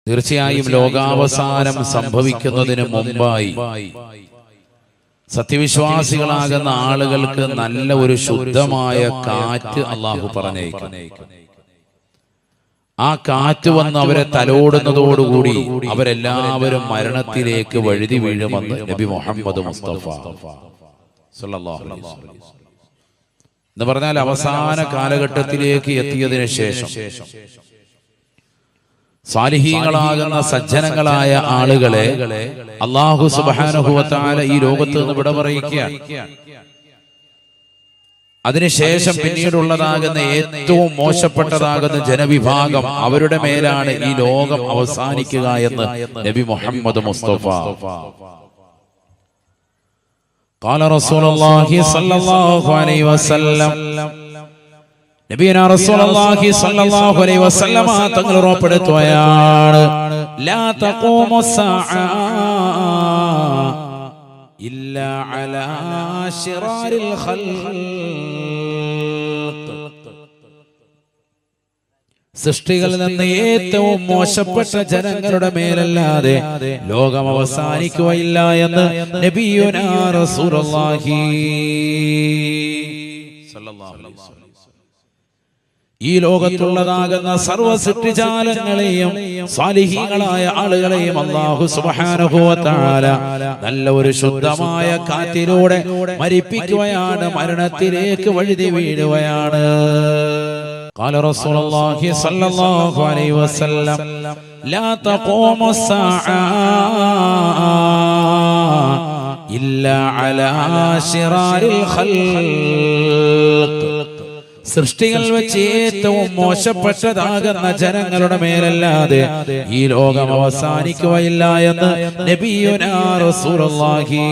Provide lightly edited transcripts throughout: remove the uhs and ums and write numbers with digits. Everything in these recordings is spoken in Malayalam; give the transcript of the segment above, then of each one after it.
തീർച്ചയായും ലോകാവസാനം സംഭവിക്കുന്നതിന് മുമ്പായി സത്യവിശ്വാസികളാകുന്ന ആളുകൾക്ക് നല്ല ഒരു ശുദ്ധമായ കാറ്റ് അള്ളാഹു പറഞ്ഞേക്കും. ആ കാറ്റ് വന്ന് അവരെ തലോടുന്നതോടുകൂടി അവരെല്ലാവരും മരണത്തിലേക്ക് വഴുതി വീഴുമെന്ന് നബി മുഹമ്മദ് മുസ്തഫ സല്ലല്ലാഹു അലൈഹി വസല്ലം എന്ന് പറഞ്ഞാൽ അവസാന കാലഘട്ടത്തിലേക്ക് എത്തിയതിനു ശേഷം സാലിഹീങ്ങളാകുന്ന സജ്ജനങ്ങളായ ആളുകളെ അല്ലാഹു സുബ്ഹാനഹു വ തആല ഈ ലോകത്ത് നിന്ന് വിട പറയിക്കുകയാണ്. അതിനുശേഷം പിന്നീടുള്ളതാകുന്ന ഏറ്റവും മോശപ്പെട്ടതാകുന്ന ജനവിഭാഗം അവരുടെ മേലാണ് ഈ ലോകം അവസാനിക്കുക എന്ന് നബി മുഹമ്മദ് മുസ്തഫ ഖാല റസൂലുള്ളാഹി സ്വല്ലല്ലാഹു അലൈഹി വസല്ലം നബിയനാ റസൂലുള്ളാഹി സ്വല്ലല്ലാഹു അലൈഹി വസല്ലം തങ്ങൾ ഉറപ്പെടുത്തുകയാണ്, ലാ തഖൂമുസ്സാഅ ഇല്ലാ അലാ ശിറാരിൽ ഖൽഖ്. സൃഷ്ടികളിൽ നിന്ന് ഏറ്റവും മോശപ്പെട്ട ജനങ്ങളുടെ മേലല്ലാതെ ലോകം അവസാനിക്കുകയില്ല എന്ന് നബിയുനാ റസൂലുള്ളാഹി സ്വല്ലല്ലാഹു അലൈഹി വസല്ലം ഈ ലോകത്തുള്ളതാകുന്ന സർവ്വ സൃഷ്ടിജാലങ്ങളെയും സാലിഹീങ്ങളായ ആളുകളെയും അല്ലാഹു സുബ്ഹാനഹു വ തആല നല്ല ഒരു ശുദ്ധമായ കാറ്റിലൂടെ മരിപ്പിക്കുകയാണ്, മരണത്തിലേക്ക് വഴുതി വീഴുകയാണ്. ഖാല റസൂലുള്ളാഹി സ്വല്ലല്ലാഹു അലൈഹി വസല്ലം ലാ തഖൂമുസ്സാഅ ഇല്ലാ അലാ ശിറാരിൽ ഖൽഖ്. സൃഷ്ടികൾ വെച്ച് ഏറ്റവും മോശപ്പെട്ടതാകുന്ന ജനങ്ങളുടെ മേലല്ലാതെ ഈ ലോകം അവസാനിക്കുകയില്ല എന്ന് നബിയുനാ റസൂലുള്ളാഹി.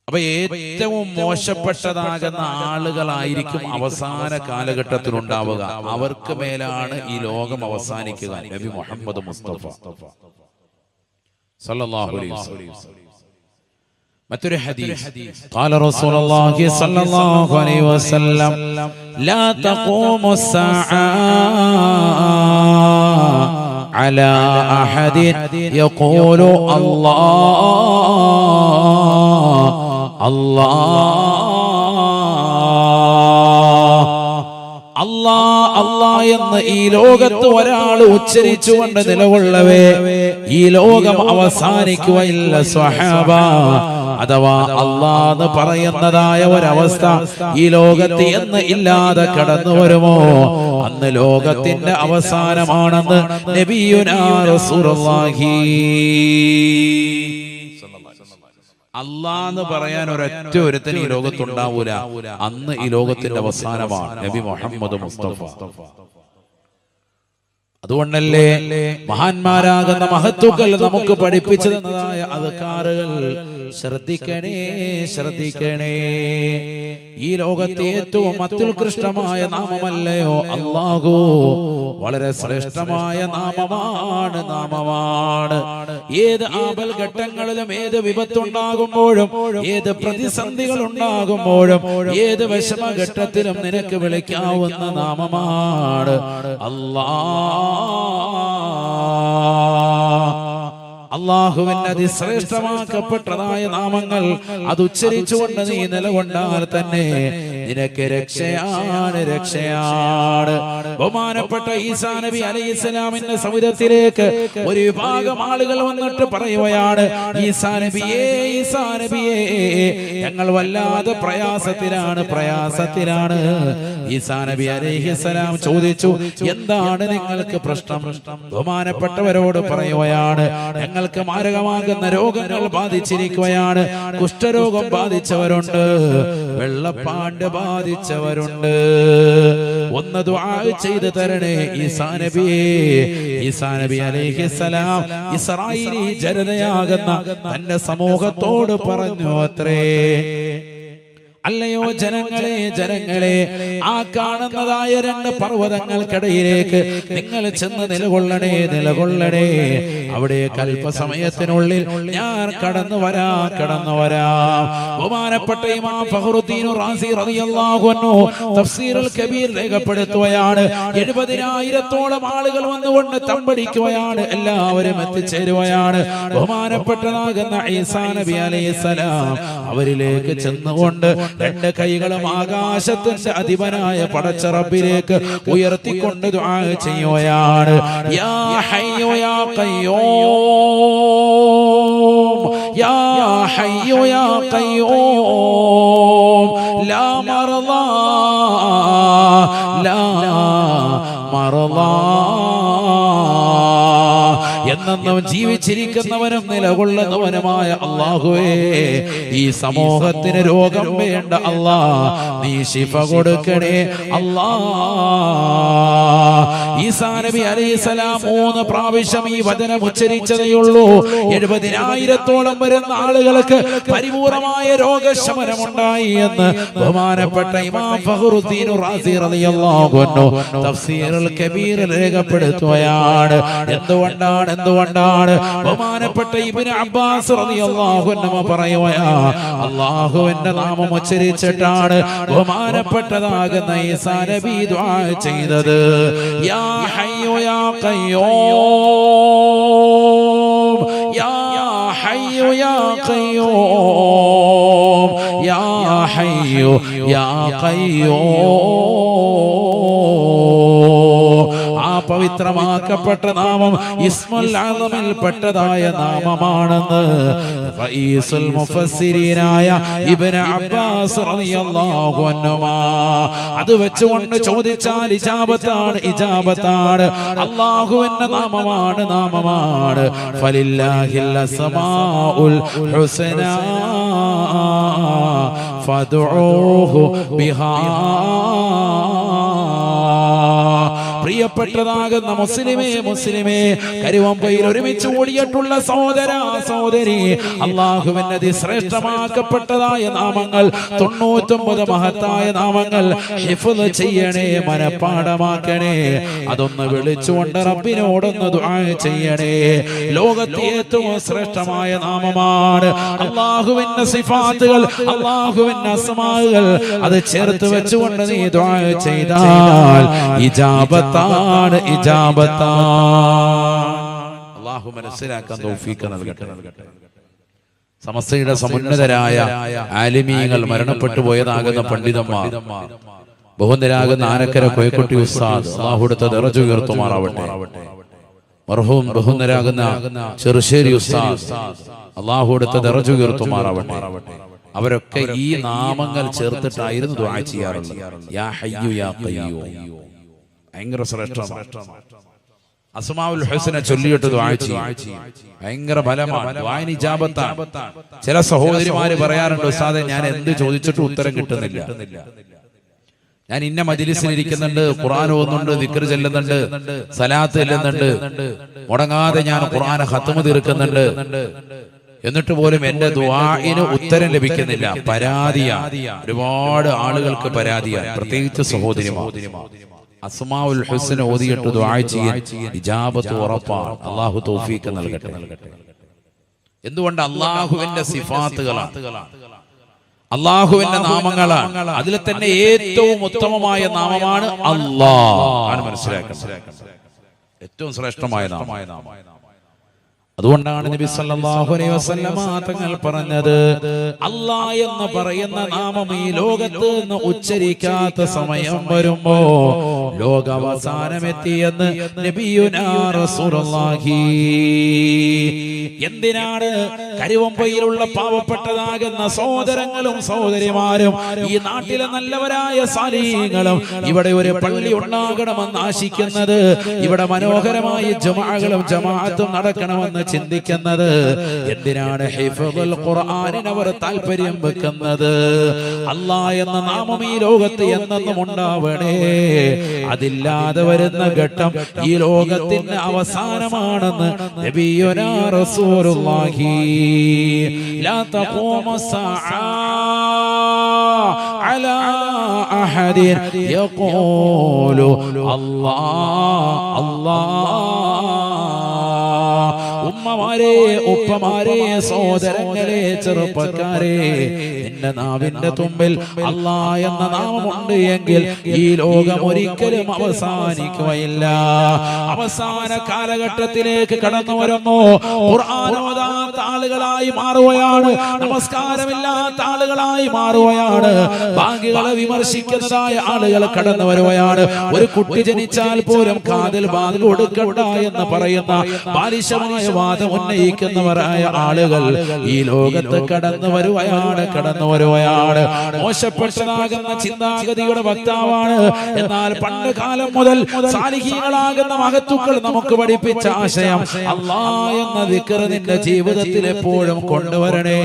അപ്പൊ ഏറ്റവും മോശപ്പെട്ടതാകുന്ന ആളുകളായിരിക്കും അവസാന കാലഘട്ടത്തിൽ ഉണ്ടാവുക. അവർക്ക് മേലാണ് ഈ ലോകം അവസാനിക്കുക. നബി മുഹമ്മദ് മുസ്തഫ സല്ലല്ലാഹു അലൈഹി വസല്ലം മറ്റൊരു ഹദീസ് ഖാല റസൂലുള്ളാഹി സ്വല്ലല്ലാഹു അലൈഹി വസല്ലം ലാ തഖൂമുസ്സാഅ അലാ അഹദിൻ യഖൂലു അല്ലാഹ് അല്ലാഹ് എന്ന് ഈ ലോകത്ത് ഒരാൾ ഉച്ചരിച്ചുകൊണ്ട് നിലകൊള്ളവേ ഈ ലോകം അവസാനിക്കുകയില്ല സ്വഹാബ. അഥവാ അല്ലാഹ് എന്ന് പറയുന്നതായ ഒരവസ്ഥ ഈ ലോകത്ത് എന്ന് ഇല്ലാതെ കടന്നു വരുമോ അന്ന് ലോകത്തിന്റെ അവസാനമാണെന്ന് നബിയുനാ റസൂലുള്ളാഹി. അല്ലാഹ് എന്ന് പറയാൻ ഒരൊറ്റ ഒരുത്തൻ ഈ ലോകത്തുണ്ടാവൂല. അന്ന് ഈ ലോകത്തിന്റെ അവസാനമാണ് നബി മുഹമ്മദ് മുസ്തഫ. അതുകൊണ്ടല്ലേ മഹാന്മാരാകുന്ന മഹത്തുക്കൾ നമുക്ക് പഠിപ്പിച്ചു തന്നതായ അദ്കാറുകൾ ശ്രദ്ധിക്കണേ ശ്രദ്ധിക്കണേ. ഈ ലോകത്തെ ഏറ്റവും അത്യുത്കൃഷ്ടമായ നാമമല്ലയോ അല്ലാഹു? വളരെ ശ്രേഷ്ഠമായ നാമമാണ്. ഏത് ആപൽ ഘട്ടങ്ങളിലും ഏത് വിപത്തുണ്ടാകുമ്പോഴും ഏത് പ്രതിസന്ധികൾ ഉണ്ടാകുമ്പോഴും ഏത് വിഷമഘട്ടത്തിലും നിനക്ക് വിളിക്കാവുന്ന നാമമാണ് അല്ലാഹ്. അല്ലാഹുവിന്റെ അതിശ്രേഷ്ഠമാക്കപ്പെട്ടതായ നാമങ്ങൾ അത് ഉച്ചരിച്ചുകൊണ്ട് നീ നിലകൊണ്ടാൽ തന്നെ നിനക്ക് രക്ഷയാണ്, രക്ഷയാണ്. ബഹുമാനപ്പെട്ട ഈസാ നബി അലൈഹിസ്സലാമിന്റെ സമുദ്രത്തിലേക്ക് ഒരു വിഭാഗം ആളുകൾ വന്നിട്ട് പറയുകയാണ്, ഈസാ നബിയേ, ഈസാ നബിയേ, ഞങ്ങൾ വല്ലാതെ പ്രയാസത്തിലാണ്. ഈസാ നബി അലൈഹിസ്സലാം ചോദിച്ചു, എന്താണ് നിങ്ങൾക്ക് പ്രശ്നം? ബഹുമാനപ്പെട്ടവരോട് പറയുകയാണ്, ഞങ്ങൾക്ക് മാരകമാകുന്ന രോഗങ്ങൾ ബാധിച്ചിരിക്കുകയാണ്. കുഷ്ഠരോഗം ബാധിച്ചവരുണ്ട്, വെള്ളപ്പാണ്ട് ബാധിച്ചവരുണ്ട്. ഒന്ന് ദുആ ചെയ്തു തരണേ ഈസാ നബിയേ. ഈസാ നബി അലൈഹിസ്സലാം ഇസ്രായേലി ജനതയാകുന്ന തന്റെ സമൂഹത്തോട് പറഞ്ഞു അത്രേ, അല്ലയോ ജനങ്ങളെ ജനങ്ങളെ, ആ കാണുന്നതായ രണ്ട് പർവ്വതങ്ങൾക്കിടയിലേക്ക് നിങ്ങൾ ചെന്ന് നിലകൊള്ളണേ നിലകൊള്ളണേ. അവിടെ അല്പസമയത്തിനുള്ളിൽ ഞാൻ കടന്നു വരാം. ബഹുമാനപ്പെട്ട ഇമാം ഫഖ്റുദ്ദീൻ റാസി റളിയല്ലാഹു അൻഹു തഫ്സീറുൽ കബീർ രേഖപ്പെടുത്തുകയാണ്. 70,000-ഓളം ആളുകൾ വന്നുകൊണ്ട് തമ്പടിക്കുകയാണ്. എല്ലാവരും എത്തിച്ചേരുകയാണ്. ബഹുമാനപ്പെട്ടതാകുന്ന ഈസാ നബി അലൈഹിസ്സലാം അവരിലേക്ക് ചെന്നുകൊണ്ട് രണ്ട് കൈകളും ആകാശത്തിന്റെ അധിപനായ പടച്ച റബ്ബിലേക്ക് ഉയർത്തിക്കൊണ്ട് ദുആ ചെയ്യുകയാണ്. യാ ഹയ്യു യാ ഖയ്യൂം, യാ ഹയ്യു യാ ഖയ്യൂം, ലാ മർളാ ലാ മർളാ. എന്നും ജീവിച്ചിരിക്കുന്നവനും നിലകൊള്ളുന്നവനുമായ അല്ലാഹുവേ, ഈ സമൂഹത്തിന് രോഗം വേണ്ട അല്ലാ, നീ ശിഫ കൊടുക്കണേ അല്ലാ. ഈസാ നബി അലൈഹിസ്സലാം 3 പ്രാവശ്യം ഈ വചനം ഉച്ചരിച്ചതേയുള്ളൂ. 70,000-ഓളം വരുന്ന ആളുകൾക്ക് പരിപൂർണമായ രോഗശമനമുണ്ടായി എന്ന് ബഹുമാനപ്പെട്ട ഇമാം ഫഖ്റുദ്ദീൻ റാസി റളിയല്ലാഹു അൻഹു തഫ്സീറുൽ കബീർ രേഖപ്പെടുത്തുകയാണ്. എന്തുകൊണ്ടാണ് ബഹുമാനപ്പെട്ട ഇബ്നു അബ്ബാസ് റളിയല്ലാഹു അൻഹു പറയുകയാ, അല്ലാഹുവിന്റെ നാമം ഉച്ചരിച്ചിട്ടാണ് ബഹുമാനപ്പെട്ടതാകുന്ന ഈസാ നബി ദുആ ചെയ്തത്. യാ ഹയ്യു യാ ഖയ്യൂം, യാ ഹയ്യു യാ ഖയ്യൂം, യാ ഹയ്യു യാ ഖയ്യൂം. ആ പവിത്രമാക്കപ്പെട്ട നാമം ഇസ്മുൽ അസമിൽ പെട്ടതായ നാമമാണെന്ന് റഈസുൽ മുഫസ്സിരീനായ ഇബ്നു അബ്ബാസ് റളിയല്ലാഹു അൻഹുമാ അത് വെച്ചുകൊണ്ട് ചോദിച്ചാൽ ഇജാബത്താണ്. അല്ലാഹുവിന്റെ നാമമാണ്. ഫലില്ലാഹിൽ അസ്മാഉൽ ഹുസ്നാ ഫദ്ഉഹു ബിഹാ. പ്രിയപ്പെട്ടതാകുന്ന മുസ്ലിമേ, കരുവമ്പയിൽ ഒരുമിച്ച് ഓടിയിട്ടുള്ള സഹോദരി, അല്ലാഹുവിന്റെ അതിശ്രേഷ്ഠമാക്കപ്പെട്ടതായ നാമങ്ങൾ 99 മഹത്തായ നാമങ്ങൾ ഹിഫ്ള് ചെയ്യണേ, മനപ്പാഠമാക്കണേ. അതൊന്ന് വിളിച്ചുകൊണ്ട് റബ്ബിനോടൊന്ന് ദുആ ചെയ്യണേ. ലോകത്തെ ഏറ്റവും ശ്രേഷ്ഠമായ നാമമാണ് അല്ലാഹുവിന്റെ സിഫാത്തുകൾ, അല്ലാഹുവിന്റെ അസ്മാഉകൾ. അത് ചേർത്ത് വെച്ചുകൊണ്ട് നീ ദുആ ചെയ്താൽ ഇജാബത്താണ്. അല്ലാഹു മനസ്സിലാക്കാൻ തൗഫീഖ് നൽകട്ടെ. സമസ്തയുടെ സമുന്നതരായ ആലിമീങ്ങൾ, മരണപ്പെട്ടു പോയതാകുന്ന പണ്ഡിതന്മാർ, ബഹുന്തരാകുന്ന ആനക്കര കോയക്കുട്ടി ഉസ്താദ്, അല്ലാഹുവിന്റെ ദറജ ഉയർത്തുമാറാവട്ടെ. മർഹൂം ബഹുന്തരാകുന്ന ചെറുശ്ശേരി ഉസ്താദ്, അല്ലാഹുവിന്റെ ദറജ ഉയർത്തുമാറാവട്ടെ. അവരൊക്കെ ഈ നാമങ്ങൾ ചേർത്തിട്ടായിരുന്നു ദുആ ചെയ്യാറുള്ളത്. യാ ഹയ്യു യാ ഖയ്യൂം ഭയങ്കര ശ്രേഷ്ഠമാണ്. അസ്മാഉൽ ഹുസ്ന ചൊല്ലിയിട്ട് ദുആ ചെയ്യും, ഭയങ്കര ബലമാണ്, ദുആഇന് ഇജാബത്താണ്. ചില സഹോദരിമാര് പറയാറുണ്ട്, ഉസ്താദേ ഞാൻ എന്ത് ചോദിച്ചിട്ടും ഉത്തരം കിട്ടുന്നില്ല. ഞാൻ ഇന്ന മജ്‌ലിസിൽ ഇരിക്കുന്നുണ്ട്, ഖുർആൻ ഓതുന്നുണ്ട്, ദിക്ർ ചൊല്ലുന്നുണ്ട്, സലാത്ത് ചൊല്ലുന്നുണ്ട്, മുടങ്ങാതെ ഞാൻ ഖുർആൻ ഖത്മ് തീർക്കുന്നുണ്ട്, എന്നിട്ട് പോലും എന്റെ ദുആഇന് ഉത്തരം ലഭിക്കുന്നില്ല. പരാതിയാണ്, ഒരുപാട് ആളുകൾക്ക് പരാതിയാണ്, പ്രത്യേകിച്ച് സഹോദരിമാർ. അസ്മാഉൽ ഹുസ്ന ഓതിയിട്ട് ദുആ ചെയ്യാൻ ഇജാബത്ത് ഉറപ്പാണ്. അല്ലാഹു തൗഫീഖ് നൽകട്ടെ. എന്തുകൊണ്ട്? അല്ലാഹുവിന്റെ സിഫാത്തുകളാണ്, അല്ലാഹുവിന്റെ നാമങ്ങളാണ്. അതിൽ തന്നെ ഏറ്റവും ഉത്തമമായ നാമമാണ് അല്ലാഹ്. മനസ്സിലാക്കണം, ഏറ്റവും ശ്രേഷ്ഠമായ നാമം. അതുകൊണ്ടാണ് നബി സല്ലല്ലാഹു അലൈഹി വസല്ലമ തങ്ങൾ പറഞ്ഞത്, അല്ലാഹ് എന്ന് പറയുന്ന നാമം ഈ ലോകത്ത് നിന്ന് ഉച്ചരിക്കാത്ത സമയം വരുമ്പോ ലോകാവസാനമെത്തിയെന്ന് നബിയുനാ റസൂലുള്ളാഹി. എന്തിനാണ്? കരുവമ്പയിലുള്ള പാവപ്പെട്ടതാകുന്ന സഹോദരങ്ങളും സഹോദരിമാരും ഈ നാട്ടിലെ നല്ലവരായ സാലിഹീങ്ങളും ഇവിടെ ഒരു പള്ളി ഉണ്ടാകണമെന്ന് ആശിക്കുന്നത്, ഇവിടെ മനോഹരമായ ജുമുഅകളും ജമാഅത്തും നടക്കണമെന്ന് ചിന്തിക്കുന്നത്. എന്തിനാണ്? ഹിഫ്ളുൽ ഖുർആനിന് അവർ താല്പര്യം വെക്കുന്നത്. അല്ലാഹ് എന്ന നാമം ഈ ലോകത്ത് എന്നെന്നും ഉണ്ടാവണേ. അതില്ലാതെ വരുന്ന ഘട്ടം ഈ ലോകത്തിന്റെ അവസാനമാണെന്ന് നബിയുനാ റസൂലുള്ളാഹി. ലാ തഖൂമു സ്സാഅ على أحد يقول الله الله ഉമ്മമാരെ ഉപ്പമാരെ സഹോദരങ്ങളെ ചെറുപ്പക്കാരെ നിന്റെ നാവിന്റെ തുമ്പിൽ അല്ലാഹ് എന്ന നാമമുണ്ട് എങ്കിൽ ഈ ലോകം ഒരിക്കലും അവസാനിക്കുകയില്ല. അവസാന കാലഘട്ടത്തിലേക്ക് കടന്നു വരുന്നു. ഖുർആൻ ഓതാത്ത ആളുകളായി മാറുകയാണ്, നമസ്കാരമില്ലാത്ത ആളുകളായി മാറുകയാണ്, ബാങ്കികളെ വിമർശിക്കുന്നതായ ആളുകൾ കടന്നു വരുകയാണ്. ഒരു കുട്ടി ജനിച്ചാൽ പോലും കാതിൽ ബാങ്ക് കൊടുക്കണ്ട എന്ന് പറയുന്ന ബാലിശമായ വാദം ഉന്നയിക്കുന്നവരായ ആളുകൾ ഈ ലോകത്ത് കടന്നു വരുകയാണ്. മോശപ്പെട്ടതാകുന്ന ചിന്താഗതിയുടെ വക്താവാണ്. എന്നാൽ പണ്ട് കാലം മുതൽ സാലിഹീങ്ങളാകുന്ന മഹത്തുക്കൾ നമുക്ക് പഠിപ്പിച്ച ആശയം അല്ലാഹ് എന്ന ദിക്ർ നിന്റെ ജീവിതത്തിൽ എപ്പോഴും കൊണ്ടുവരണേ.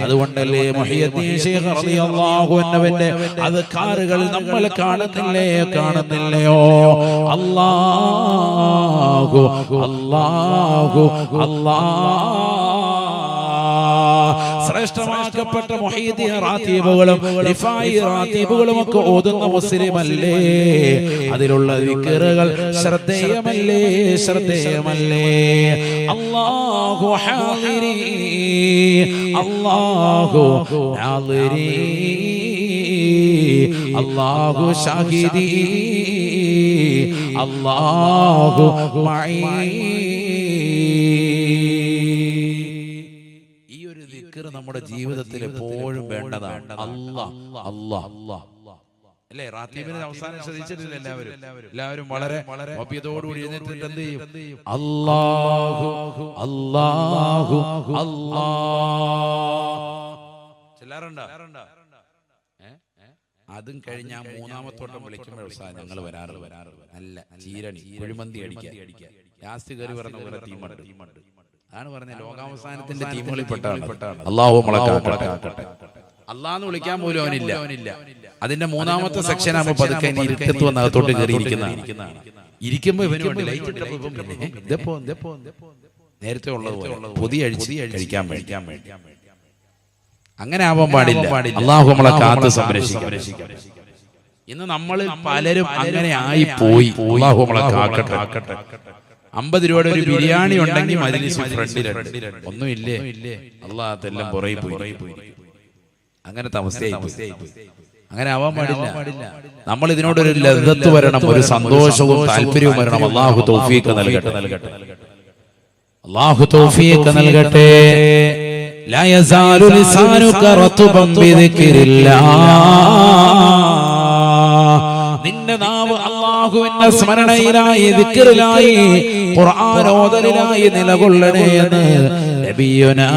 അതുകൊണ്ടല്ലേ മുഹയ്യിദ്ദീൻ ശൈഖ് റളിയല്ലാഹു അൻഹുവിന്റെ അദ്കാറുകൾ നമ്മൾ കാണുന്നില്ലയോ? അല്ലാഹു അല്ലാഹു ശ്രേഷ്ഠമാക്കപ്പെട്ട മുഹയ്യിദ്ദീൻ റാത്തീബുകളും റിഫായി റാത്തീബുകളും ഒക്കെ ഓതുന്ന മുസ്ലിമല്ലേ? അതിലുള്ള ദിക്റുകൾ ശ്രദ്ധേയമല്ലേ? അല്ലാഹു ഹാദിരി അല്ലാഹു നാദിരി അല്ലാഹു ഷാഹിദി അല്ലാഹു മഈ. ഈ ഒരു ദിക്ർ നമ്മുടെ ജീവിതത്തിൽ എപ്പോഴും വേണ്ടതാണ്. അല്ലേ? റാത്തീബിന്റെ അവസാനം ശ്രദ്ധിച്ചിട്ടില്ല എല്ലാവരും വളരെ വഫിയതോടുകൂടി എഴുന്നേറ്റിട്ട് എന്ത് ചെയ്യും? അല്ലാഹു അല്ലാഹു അല്ലാഹ് ചെല്ലാറുണ്ടോ? അതും കഴിഞ്ഞ് മൂന്നാമത്തോട്ടം വിളിക്കുമ്പോൾ ഞങ്ങൾ വരാറ് നല്ല ചീരണി കുഴിമന്തി അടിക്കുക. ലാസ്റ്റ് കയറി പറഞ്ഞ പോലെ ടീമുണ്ട്. അതാണ് പറഞ്ഞ ലോകാവസാനത്തിന്റെ ടീമുകളിൽ പെട്ടാണ്. അല്ലാഹു മുളക്കാക്കട്ടെ. അല്ലാഹ്ന്ന് വിളിക്കാൻ പോലും അവനില്ല. അതിന്റെ മൂന്നാമത്തെ സെക്ഷൻ ആകുമ്പോൾ പതുക്കെ ഇരുക്കത്ത് വന്ന് അകത്തോട്ട് കയറിയിരിക്കുന്നതാണ്. ഇരിക്കുമ്പോ ഇവനുണ്ട് ലൈറ്റ് നേരത്തെ ഉള്ളതുപോലെ പൊതി അഴിച്ച് കഴിക്കാൻ വേണ്ടി. അങ്ങനെ ആവാൻ പാടില്ല. അല്ലാഹു നമ്മളെ കാത്ത് സംരക്ഷിക്കും. ഇന്ന് നമ്മളിൽ പലരും അങ്ങനെ ആയി പോയി. അല്ലാഹു നമ്മളെ കാക്കട്ടെ. 50 രൂപയുടെ ഒരു ബിരിയാണി ഉണ്ടെങ്കിൽ മജ്‌ലിസ് ഫ്രണ്ടിലുണ്ട്, ഒന്നുമില്ലേ? അല്ലാഹ് തെല്ലാം പുറകെ പോയി. അങ്ങനത്തെ അവസ്ഥയായി പോയി. അങ്ങനെ ആവാൻ പാടില്ല. നമ്മൾ ഇതിനോടൊരു ലദ്ദത്ത് വരണം, ഒരു സന്തോഷവും താല്പര്യവും വരണം. അല്ലാഹു തൗഫീഖ് നൽകട്ടെ. അല്ലാഹു തൗഫീഖ് നൽകട്ടെ. لا يزال لسانك رطبا بذكر الله. നിന്റെ നാവ് അല്ലാഹുവിന്റെ സ്മരണയിലായി ദിക്റിലായി ഖുർആൻ ഓതലിലായി നിലകൊള്ളണേ എന്ന് നബിയുനാ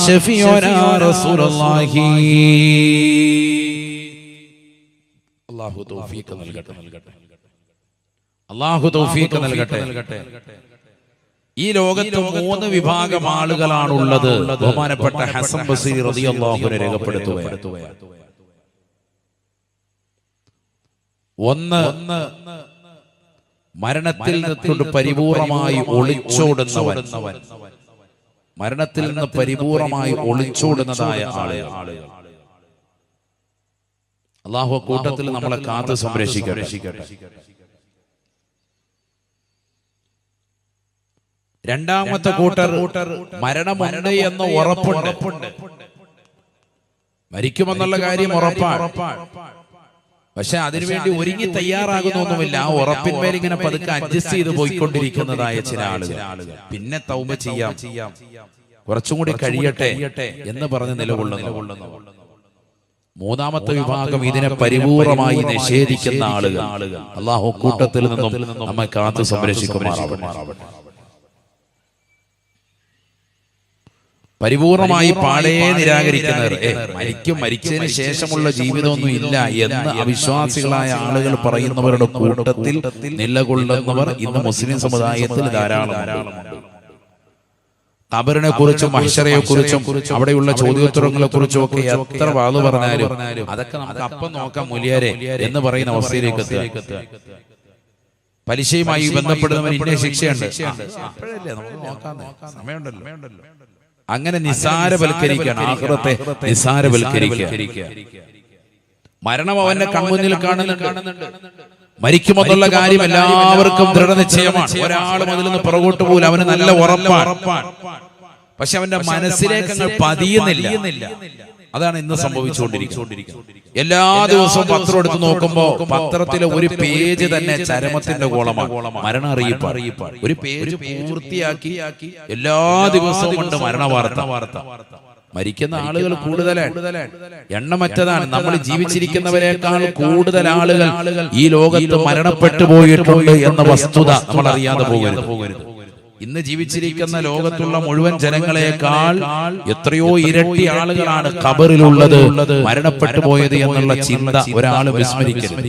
ശഫീഉനാ റസൂലുള്ളാഹി. അല്ലാഹു തൗഫീഖ് നൽകട്ടെ. അല്ലാഹു തൗഫീഖ് നൽകട്ടെ. ഈ ലോകത്ത് 3 വിഭാഗം ആളുകളാണുള്ളത്. ബഹുമാനപ്പെട്ട ഹസൻ ബസ്രി റളിയല്ലാഹു അൻഹു രേഖപ്പെടുത്തുകയാണ്. ഒന്ന്, മരണത്തിൽ നിന്ന് പരിപൂർണമായി ഒളിച്ചോടുന്നവൻ. മരണത്തിൽ നിന്ന് പരിപൂർണമായി ഒളിച്ചോടുന്നതായ ആളുകൾ. അല്ലാഹു കൂട്ടത്തിൽ നമ്മളെ കാത്ത് സംരക്ഷിക്കട്ടെ. രണ്ടാമത്തെ കൂട്ടർ മരണമുണ്ട് എന്ന് ഉറപ്പുണ്ട്, മരിക്കുമെന്നുള്ള കാര്യം ഉറപ്പാണ്. പക്ഷെ അതിനുവേണ്ടി ഒരുങ്ങി തയ്യാറാകുന്നൊന്നുമില്ല. ആ ഉറപ്പിന്മേൽ ഇങ്ങനെ പതുക്കെ അഡ്ജസ്റ്റ് ചെയ്ത് പോയിക്കൊണ്ടിരിക്കുന്നതായ ചില ആളുകൾ. പിന്നെ തൗബ ചെയ്യാം, കുറച്ചും കൂടി കഴിയട്ടെ എന്ന് പറഞ്ഞ് നിലകൊള്ളുന്നു. മൂന്നാമത്തെ വിഭാഗം ഇതിനെ പരിപൂർണമായി നിഷേധിക്കുന്ന ആളുകൾ. അല്ലാഹു കൂട്ടത്തിൽ നിന്നും നമ്മെ കാത്തു സംരക്ഷിക്കുമാറാവട്ടെ. പരിപൂർണമായി പാടേ നിരാകരിക്കുന്നവർ, മരിച്ചതിന് ശേഷമുള്ള ജീവിതമൊന്നും ഇല്ല എന്ന് അവിശ്വാസികളായ ആളുകൾ പറയുന്നവരുടെ കൂട്ടത്തിൽ നിലകൊള്ളുന്നവർ ഇന്ന് മുസ്ലിം സമുദായത്തിൽ ധാരാളമുണ്ട്. ഖബറിനെ കുറിച്ചും മഹ്ശറയെ കുറിച്ചും അവിടെയുള്ള ചോദ്യോത്തരങ്ങളെ കുറിച്ചും ഒക്കെ എത്ര വാദം പറഞ്ഞാലും അതൊക്കെ നമുക്ക് അപ്പം നോക്കാം മുലിയാരെ എന്ന് പറയുന്ന അവസ്ഥയിലേക്ക് എത്തുക. പലിശയുമായി ബന്ധപ്പെടുന്നവൻ ഇന്ന ശിക്ഷയുണ്ട്, അപ്പോഴല്ലേ നമുക്ക് നോക്കാം, സമയമുണ്ടല്ലോ. അങ്ങനെ നിസാരവൽക്കരിക്കുകയാണ്, ആഖിറത്തെ നിസാരവൽക്കരിക്കുക. മരണം അവന്റെ കൺമുന്നിൽ കാണുന്നുണ്ട്. മരിക്കുമെന്നുള്ള കാര്യം എല്ലാവർക്കും ദൃഢനിശ്ചയമാണ്. ഒരാളും അതിൽ നിന്ന് പുറകോട്ട് പോലും അവന് നല്ല ഉറപ്പാണ്. പക്ഷെ അവന്റെ മനസ്സിലേക്ക് അങ്ങ് പതിയുന്നില്ല. അതാണ് ഇന്ന് സംഭവിച്ചുകൊണ്ടിരിക്കുന്നത്. എല്ലാ ദിവസവും പത്രം എടുത്ത് നോക്കുമ്പോ പത്രത്തിലെ ഒരു പേജ് തന്നെ ചരമത്തിന്റെ കോളമാണ്, മരണ അറിയിപ്പ്. ഒരു പേജ് പൂർത്തിയാക്കി എല്ലാ ദിവസവും കൊണ്ട് മരണ വാർത്ത. മരിക്കുന്ന ആളുകൾ കൂടുതലാണ്, എണ്ണമറ്റതാണ്. നമ്മൾ ജീവിച്ചിരിക്കുന്നവരെക്കാൾ കൂടുതൽ ആളുകൾ ഈ ലോകത്ത് മരണപ്പെട്ടു പോയിട്ടുണ്ട് എന്ന വസ്തുത നമ്മൾ അറിയാതെ പോകരുത്. ഇന്ന് ജീവിച്ചിരിക്കുന്ന ലോകത്തുള്ള മുഴുവൻ ജനങ്ങളെക്കാൾ എത്രയോ ഇരട്ടി ആളുകളാണ് ഖബറിലുള്ളത്, മരണപ്പെട്ടു പോയത് എന്നുള്ള ചിന്ത ഒരാൾ വിസ്മരിക്കരുത്.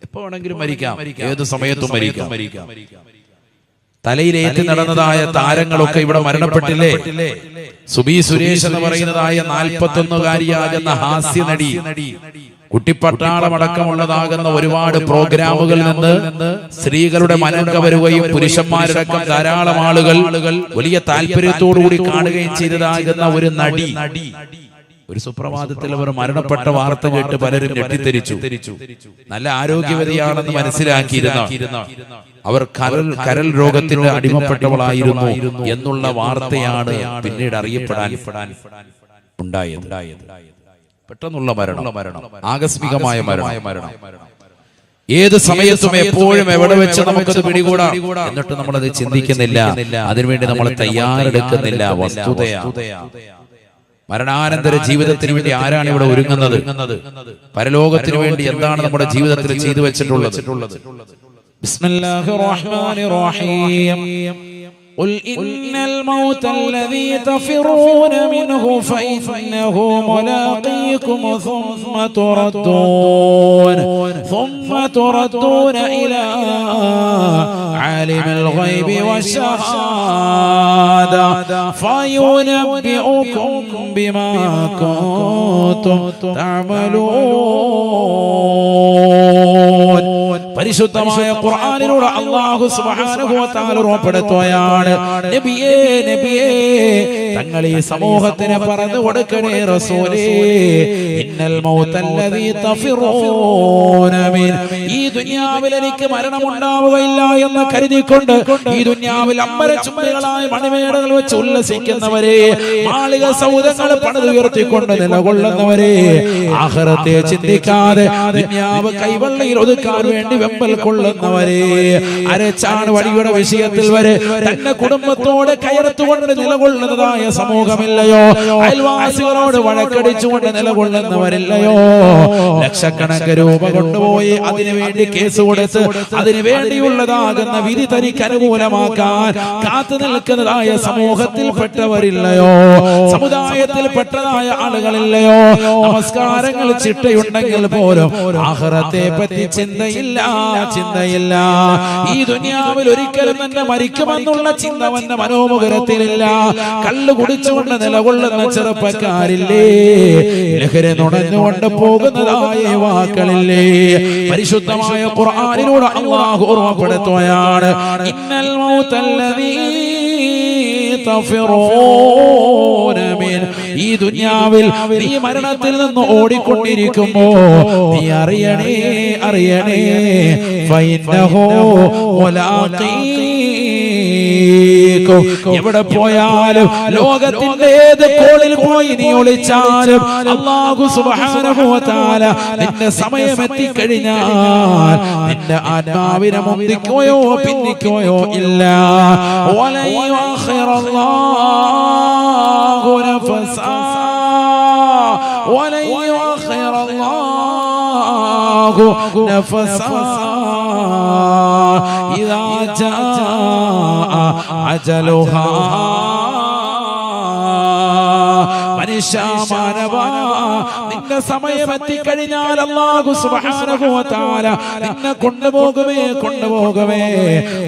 എപ്പോ വേണമെങ്കിലും മരിക്കാം, ഏത് സമയത്തും മരിക്കാം. തലയിലേറ്റി നടന്നതായ താരങ്ങളൊക്കെ ഇവിടെ മരണപ്പെട്ടില്ലേ? സുബി സുരേഷ് എന്ന് പറയുന്നതായ 41-കാരിയാകുന്ന ഹാസ്യ നടി, കുട്ടിപ്പട്ടാളമടക്കമുള്ളതാകുന്ന ഒരുപാട് പ്രോഗ്രാമുകളിൽ നിന്ന് സ്ത്രീകളുടെ മനം കവരുകയും പുരുഷന്മാരടക്കം ധാരാളം ആളുകൾ വലിയ താല്പര്യത്തോടുകൂടി കാണുകയും ചെയ്തതാകുന്ന ഒരു നടി, ഒരു സുപ്രഭാതത്തിൽ അവർ മരണപ്പെട്ട വാർത്ത കേട്ട് പലരും ഞെട്ടിത്തെരിച്ചു. നല്ല ആരോഗ്യവതിയാണെന്ന് മനസ്സിലാക്കിയിരുന്ന അവർ കരൾ രോഗത്തിന് അടിമപ്പെട്ടവളായിരുന്നു എന്നുള്ള വാർത്തയാണ് പിന്നീട് അറിയപ്പെടാൻ ഉണ്ടായത്. പെട്ടെന്നുള്ള മരണം, ആകസ്മികമായ മരണം. ഏത് സമയത്തും എപ്പോഴും എവിടെ വെച്ച് നമുക്കത് പിടികൂടാം. എന്നിട്ട് നമ്മളത് ചിന്തിക്കുന്നില്ല, അതിനുവേണ്ടി നമ്മൾ തയ്യാറെടുക്കുന്നില്ല. വസ്തുതയാണ്. മരണാനന്തര ജീവിതത്തിന് വേണ്ടി ആരാണ് ഇവിടെ ഒരുങ്ങുന്നത്? പരലോകത്തിന് വേണ്ടി എന്താണ് നമ്മുടെ ജീവിതത്തിൽ ചെയ്തു വെച്ചിട്ടുള്ളത്? ബിസ്മില്ലാഹിർ റഹ്മാനിർ റഹീം. قل إن الموت الذي تفرون منه فإنه ملاقيكم ثم تردون إلى عالم الغيب والشهادة فينبئكم بما كنتم تعملون. പരിശുദ്ധമായ ഖുർആനിലൂടെ അല്ലാഹു സുബ്ഹാനഹു വ തആല ഉറപ്പെടുത്തുകയാണ്, നബിയേ തങ്ങൾ ഈ സമൂഹത്തിന് പറഞ്ഞു കൊടുക്കണേ റസൂലേ, ഇന്നൽ മൗതല്ലദീ തഫിറൂന മിൻ, ഈ ദുനിയാവിൽ എനിക്ക് മരണമുണ്ടാവുകയില്ല എന്ന് കരുതിക്കൊണ്ട് ഈ ദുനിയാവിൽ അമ്പരച്ചുംബികളായ മണിമേടകൾ വെച്ച് ഉല്ലസിക്കുന്നവരെ, മാളിക സൗധങ്ങൾ പണിതുയർത്തിക്കൊണ്ട് നിലകൊള്ളുന്നവരെ, ആഖിറത്തെ ചിന്തിക്കാതെ ദുനിയാവ് കൈവെള്ളയിൽ ഒതുക്കാൻ വേണ്ടി വെമ്പൽ കൊള്ളുന്നവരെ, അരച്ചാണ് വഴിയുടെ വിഷയത്തിൽ വരെ തന്റെ കുടുംബത്തോടെ കയർത്തുകൊണ്ട് നിലകൊള്ളുന്നതായ സമൂഹമില്ലയോ? അയൽവാസികളോട് വഴക്കടിച്ചുകൊണ്ട് നിലകൊള്ളുന്നവരില്ലയോ? ലക്ഷക്കണക്കിന് രൂപ കൊണ്ടുപോയി അതിനുവേണ്ടി കേസ് കൊടുത്ത് അതിനു വേണ്ടിയുള്ളതാകുന്ന വിധി തനിക്ക് അനുകൂലമാക്കാൻ കാത്തു നിൽക്കുന്നതായ സമൂഹത്തിൽപ്പെട്ടവരില്ലയോ? സമുദായത്തിൽപ്പെട്ടതായ ആളുകളില്ലയോ? നമസ്കാരങ്ങൾ ചിട്ടയുണ്ടെങ്കിൽ പോലും ആഖിറത്തെ പറ്റി ചിന്തയില്ല. ഈ ദുനിയാവിൽ ഒരിക്കലും തന്നെ മരിക്കുമെന്നുള്ള ചിന്ത അവന്റെ മനോമുഖരത്തിലില്ല. കള്ളു കുടിച്ചുകൊണ്ട് നിലകൊള്ളുന്ന ചെറുപ്പക്കാരില്ലേ? ലഹരി നുണഞ്ഞുകൊണ്ട് പോകുന്നതായ യുവാക്കളില്ലേ? പരിശുദ്ധമായ ഖുർആനിലൂടെ അല്ലാഹു ഓർമ്മപ്പെടുത്തുകയാണ്, ഇന്നൽ മൗതല്ലദീ തഫിറൂന മിൻ, ഈ ദുനിയാവിൽ നീ മരണത്തിൽ നിന്ന് ഓടിക്കൊണ്ടിരിക്കുമ്പോ നീ അറിയണേ ഫഇന്നഹു മുലാഖീകും, എവിടെ പോയാലും ലോകത്തിന്റെ ഏത് കോണിൽ പോയി നീ ഒളിച്ചാലും അല്ലാഹു സുബ്ഹാനഹു വ തആല നിന്റെ സമയം എത്തിക്കഴിഞ്ഞാൽ നിന്റെ ആത്മാവിനെ മുന്തിക്കുകയോ പിന്നിക്കുകയോ ഇല്ല. വലൻ യുഅഖിറല്ലാഹു നഫസാ വലൻ യുഅഖിറല്ലാഹു നഫസാ ഇദാ ജാഅ അജലുഹാ. നിന്റെ സമയം എത്തിക്കഴിഞ്ഞാൽ അല്ലാഹു സുബ്ഹാനഹു വ തആല നിന്നെ കൊണ്ടുപോകുമേ.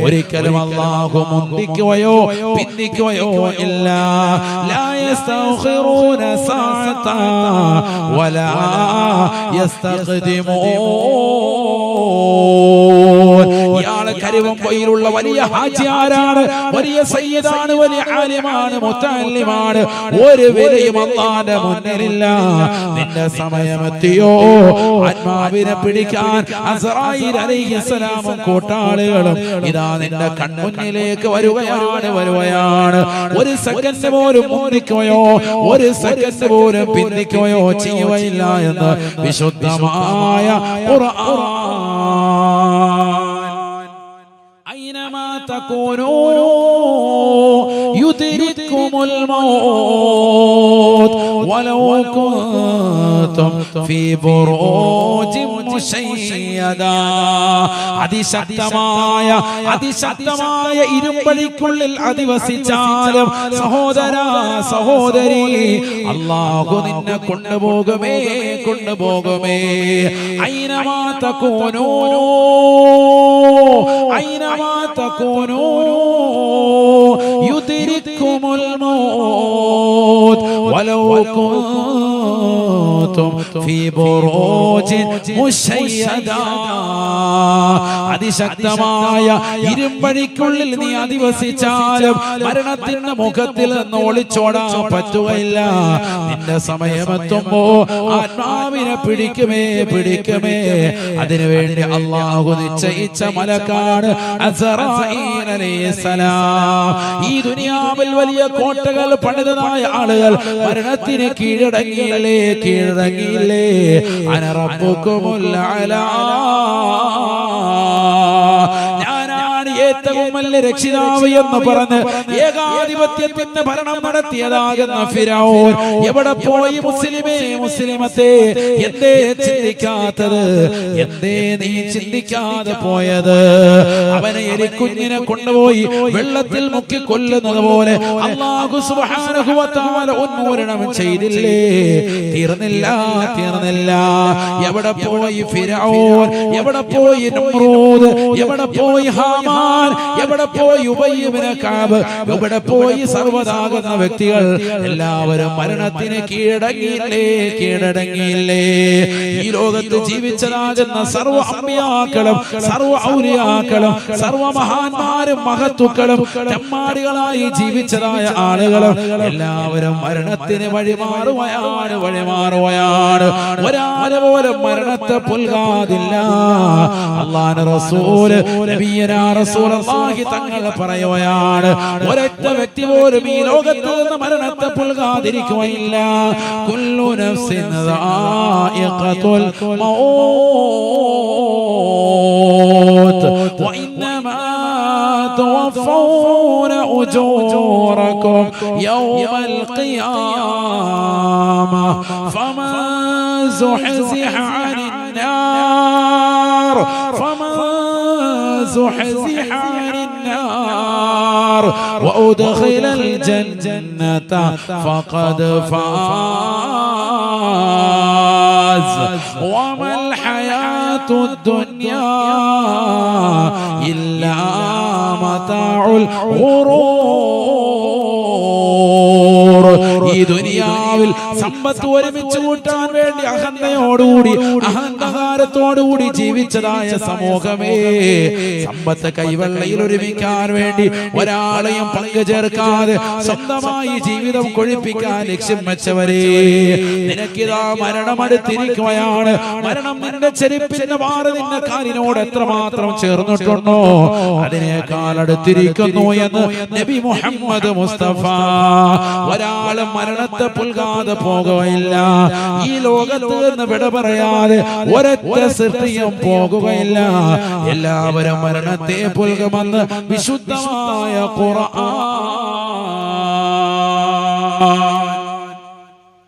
ഒരിക്കലും അല്ലാഹു മുന്തിക്കുകയോ പിന്തിക്കുകയോ ഇല്ല. ലാ യസ്തഖിറൂന സഅത വലാ യസ്തഖ്ദിമൂൻ. ഇയാള് കരുവമ്പൊയിലുള്ള വലിയ ഹാജിയാരാണ്, വലിയ സയ്യിദാണ്, വലിയ ആലിമാണ്, മുത്തഅല്ലിമാണ്. ഒരു വിലയും അല്ലാഹുവിന്റെ മുന്നിലില്ല. നിന്റെ സമയമെത്തിയോ? ആത്മാവിനെ പിടിക്കാൻ അസ്റായീൽ അലൈഹിസ്സലാമും കൂട്ടാളികളും ഇതാ നിന്റെ കൺമുന്നിലേക്ക് വരുകയാണ്. ഒരു സെക്കൻഡ് പോലും മുന്തിക്കുകയോ ഒരു സെക്കൻഡ് പോലും പിന്തിക്കുകയോ ചെയ്യുകയില്ല എന്ന് വിശുദ്ധമായ ഖുർആൻ. അയ്നമാ തകൂനൂ യുദ്രിക്കുമുൽ മൗത്ത് വലൗ കുൻതും ഫീ ബുറൂജിൻ മുശയ്യദാ. അതിശക്തമായ ഇരുമ്പഴിക്കുള്ളിൽ അധിവസിച്ചാലും സഹോദരാ സഹോദരി, അല്ലാഹു നിന്നെ കൊണ്ടുപോകുമേ. അയ്നമാ തകൂനൂ യുദ്രിക്കുമുൽ മൗത്ത് വലൗ കുൻതും ഫീ ബുറൂജിൻ മുശയ്യദാ. അതിശക്തമായ ഇരുമ്പഴിക്കുള്ളിൽ നീ അധിവസിച്ചാലും മരണത്തിന്റെ മുഖത്തിൽ നിന്ന് ഒളിച്ചോടാൻ പറ്റുകയില്ല. നിന്റെ സമയമെത്തുമ്പോ ആത്മാവിനെ പിടിക്കുമേ. അതിനുവേണ്ടി അല്ലാഹു നിശ്ചയിച്ച മലക്കാണ് അസ്റായീൽ അലൈഹിസ്സലാം. ഈ ദുനിയാവിൽ വലിയ കോട്ടകൾ പണിതതായ ആളുകൾ മരണത്തിന് കീഴടങ്ങിയില്ലേ. അന റബ്ബുകുമുൽ അലാ, ഞാനാണ് ഏറ്റവും വലിയ രക്ഷിതാവ് എന്ന് പറഞ്ഞ് ഏകാധിപത്യത്തിന്റെ ഭരണം നടത്തിയതാകുന്ന ഫിറഔൻ എവിടെ പോയി? മുസ്ലിമത്തെ എന്തേ ചിന്തിക്കാത്തത്? എന്തേ നീ ചിന്തിക്കാതെ പോയത്? അവനെ എലിക്കുഞ്ഞിനെ കൊണ്ടുപോയി വെള്ളത്തിൽ മുക്കി കൊല്ലുന്നത് പോലെ അല്ലാഹു സുബ്ഹാനഹു വ തആല ഉന്മൂലനം ചെയ്തില്ലേ? തീർന്നില്ല. എവിടെ പോയി ഫിറഔൻ? എവിടെ പോയി നമ്രൂദ്? എവിടെ പോയി ഹാമാൻ? എവിടെ പോയി ഉബയ്യ് ഇബ്നു കഅബ്? എവിടെ പോയി സർവ്വതാകുന്ന വ്യക്തികൾ? എല്ലാവരും മരണത്തിന് കീഴടങ്ങിയില്ലേ. ഈ ലോകത്ത് ജീവിച്ചതാകുന്ന സർവ്വ അമ്പിയാക്കളും സർവ്വ ഔലിയാക്കളും സർവ്വ മഹാന്മാരും മഹത്തുക്കളും തെമ്മാടികളായി ജീവിച്ചതായ ആളുകളും എല്ലാവരും മരണത്തിന് വഴിമാറുകയാണ്. ഒരാളെ പോലും മരണത്തെ പുൽകാതില്ല. അല്ലാഹുവിന്റെ റസൂൽ നബിയനാ റസൂലുള്ളാഹി തങ്ങൾ പറയുകയാണ്, ഒരൊറ്റ വ്യക്തി പോലും ഈ ലോകത്ത് നിന്ന് മരണത്തെ പുൽകാതിരിക്കുകയില്ല. കുല്ലു നഫ്സിൻ ദായിഖത്തുൽ മൗത്ത് വഇന്നമാ തുവഫൗന ഉജൂറകും യൗമൽ ഖിയാമ ഫമൻ സുഹ്സിഹ അനിൻ നാർ وأدخل الجنة فقد فاز وما الحياة الدنيا إلا متاع الغرور. ഈ ദുനിയാവിൽ സമ്പത്ത് ഒരുമിച്ച് കൂട്ടാൻ വേണ്ടി അഹങ്കാരത്തോടുകൂടി ജീവിച്ചതായ സമൂഹമേ, സമ്പത്ത് കൈവെള്ളയിൽ ഒരുമിക്കാൻ വേണ്ടി ഒരാളെയും പങ്കു ചേർക്കാതെ സ്വന്തമായി ജീവിതം കൊഴിപ്പിക്കാൻ ലക്ഷ്യം വെച്ചവരെ, നിനക്കിതാ മരണം അടുത്തിരിക്കുകയാണ്. മരണം നിന്റെ ചെരുപ്പിന്റെ മാറി നിന്റെ കാലിനോട് എത്രമാത്രം ചേർന്നിട്ടുണ്ടോ അതിനേക്കാൾ അടുത്തിരിക്കുന്നു എന്ന് നബി മുഹമ്മദ് മുസ്തഫ. ഒരാളും മരണത്തെ പുൽകാതെ പോകുകയില്ല. ഈ ലോകത്ത് നിന്ന് വിട പറയാതെ ഒരൊറ്റ സൃഷ്ടിയും പോകുകയില്ല. എല്ലാവരും മരണത്തെ പുൽകുമെന്ന് വിശുദ്ധമായ ഖുർആൻ.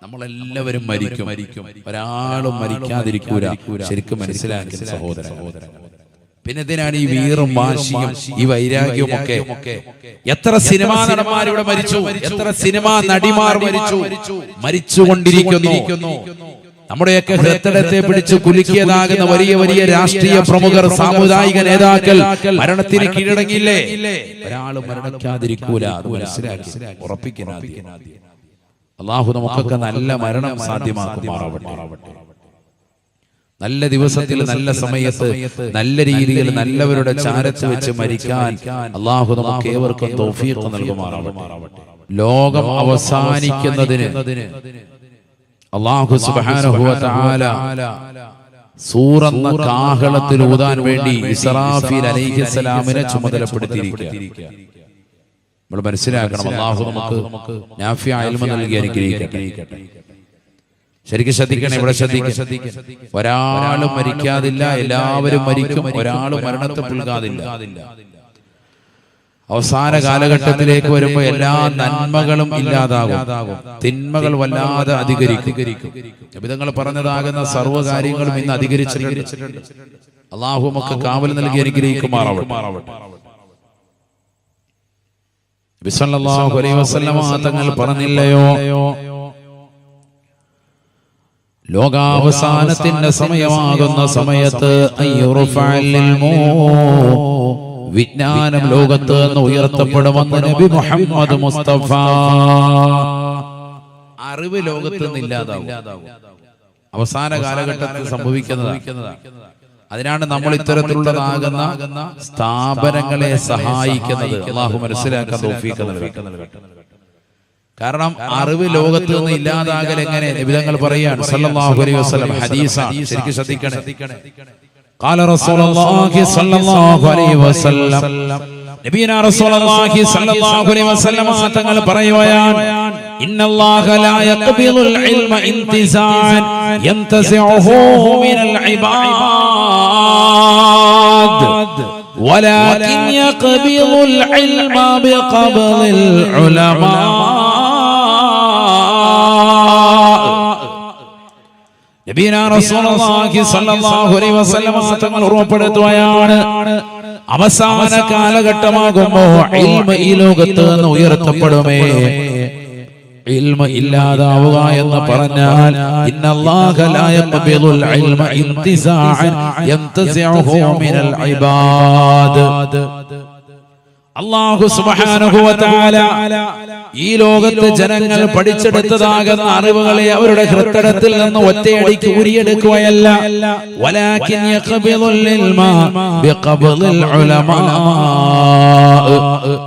നമ്മളെല്ലാവരും മരിക്കും. ഒരാളും മരിക്കാതിരിക്കൂല. ശരിക്കും മനസ്സിലാക്കി സഹോദരൻ. പിന്നെ എന്തിനാണ് ഈ വീറും വാശിയും ഈ വൈരാഗ്യവും ഒക്കെ? എത്ര സിനിമാ നടന്മാർ ഇവിടെ മരിച്ചു, എത്ര സിനിമാ നടിമാർ മരിച്ചുകൊണ്ടിരിക്കുന്നു. നമ്മുടെയൊക്കെ ഹൃദയത്തെ പിടിച്ച് കുലുക്കിയതാകുന്ന വലിയ വലിയ രാഷ്ട്രീയ പ്രമുഖർ, സാമുദായിക നേതാക്കൾ മരണത്തിന് കീഴടങ്ങിയില്ലേ? ഒരാളും മരണിക്കാതിരിക്കൂല. അത് മനസ്സിലാക്കി ഉറപ്പിക്കുന്ന അല്ലാഹു നമുക്കൊക്കെ നല്ല മരണം സാധ്യമാക്കുമാറാവട്ടെ. നല്ല ദിവസത്തിൽ നല്ല സമയത്ത് നല്ല രീതിയിൽ നല്ലവരുടെ ചാരത്ത് വെച്ച് മരിക്കാൻ അല്ലാഹു നമുക്ക് ഏവർക്കും തൗഫീഖ് നൽകുമാറാവട്ടെ. ലോകം അവസാനിക്കുന്നതിന് അല്ലാഹു സുബ്ഹാനഹു വ തആല സൂറന്ന കാഹളത്തിൽ ഊതാൻ വേണ്ടി ഇസ്രാഫീൽ അലൈഹിസ്സലാമിനെ ചുമതലപ്പെടുത്തിയിരിക്കുക. നമ്മൾ മനസ്സിലാക്കണം, അല്ലാഹു നമുക്ക് നാഫിഅ ഇൽമ നൽകി അനുഗ്രഹിക്കട്ടെ. ശരിക്കും ശ്രദ്ധിക്കണം, ഇവിടെ ശ്രദ്ധിക്കണം. ഒരാളും മരിക്കാതില്ല, എല്ലാവരും മരിക്കും. ഒരാളും മരണത്തെ പുൽകാതില്ല. അവസാന കാലഘട്ടത്തിലേക്ക് വരുമ്പോൾ എല്ലാ നന്മകളും ഇല്ലാതാകും, തിന്മകൾ വല്ലാതെ അധികരിക്കും. നബിതങ്ങൾ പറഞ്ഞതാകുന്ന സർവ്വ കാര്യങ്ങളും ഇന്ന് അധികരിച്ചിട്ടുണ്ട്. അല്ലാഹു നമുക്ക് കാവൽ നൽകി അനുഗ്രഹിക്കുമാറാവട്ടെ. നബി സല്ലല്ലാഹു അലൈഹി വസല്ലമ തങ്ങൾ പറഞ്ഞില്ലയോ, ലോകാവസാനത്തിന്റെ സമയമാകുന്ന സമയത്ത് വിജ്ഞാനം ലോകത്ത് നിന്ന് ഉയർത്തപ്പെടുമെന്ന് നബി മുഹമ്മദ് മുസ്തഫ. അറിവ് ലോകത്ത് നിന്ന് ഇല്ലാതാവും, അവസാന കാലഘട്ടത്തിൽ സംഭവിക്കുന്നതാണ്. അതിനാണ് നമ്മൾ ഇത്തരത്തിലുള്ളതാകുന്ന സ്ഥാപനങ്ങളെ സഹായിക്കുന്നത്. അല്ലാഹു മനസ്സിലാക്കാൻ തൗഫീഖ് നൽകട്ടെ. കാരണം അറിവ് ലോകത്ത് നിന്ന് ഇല്ലാതാകൽ എങ്ങനെ? നബിതങ്ങൾ പറയാണ് സല്ലല്ലാഹു അലൈഹി വസല്ലം, ഹദീസാണ്, ശരിക്കും ശ്രദ്ധിക്കണേ. ഖാല റസൂലുള്ളാഹി സ്വല്ലല്ലാഹു അലൈഹി വസല്ലം, നബിയനാ റസൂലുള്ളാഹി സ്വല്ലല്ലാഹു അലൈഹി വസല്ലം തങ്ങൾ പറയുകയാണ്, ഇന്നല്ലാഹ ലാ യഖ്ബിലുൽ ഇൽമ ഇന്തിസാൻ യംതസിഉഹു മിനൽ ഇബാദ് വലാകിൻ യഖ്ബിലുൽ ഇൽമ ബിഖബ്ലിൽ ഉലമാ. നബിയനാ റസൂലുള്ളാഹി സ്വല്ലല്ലാഹു അലൈഹി വസല്ലം തങ്ങൾ ഓർമ്മപ്പെടുത്തുകയാണ്, അവസാന കാലഘട്ടമാകുമ്പോൾ ഇൽമ ഈ ലോകത്ത് നിന്ന് ഉയർത്തപ്പെടുമേ. ഇൽമ ഇല്ലാതാവുക എന്ന് പറഞ്ഞാൽ ഇന്നല്ലാഹ ലാ യഖ്ബിലുൽ ഇൽമ ഇന്തിസാഅൻ യംതസിഉഹു മിനൽ ഇബാദ്. അല്ലാഹു സുബ്ഹാനഹു വ തആല ഈ ലോകത്തെ ജനങ്ങൾ പഠിച്ചെടുത്തതാകുന്ന അറിവുകളെ അവരുടെ ഹൃദയത്തിൽ നിന്ന് ഒറ്റയടിക്ക് ഉരിയെടുക്കുകയല്ല, വലാകിൻ യഖ്ബിലുൽ ഇൽമ ബിഖബ്ലിൽ ഉലമാ.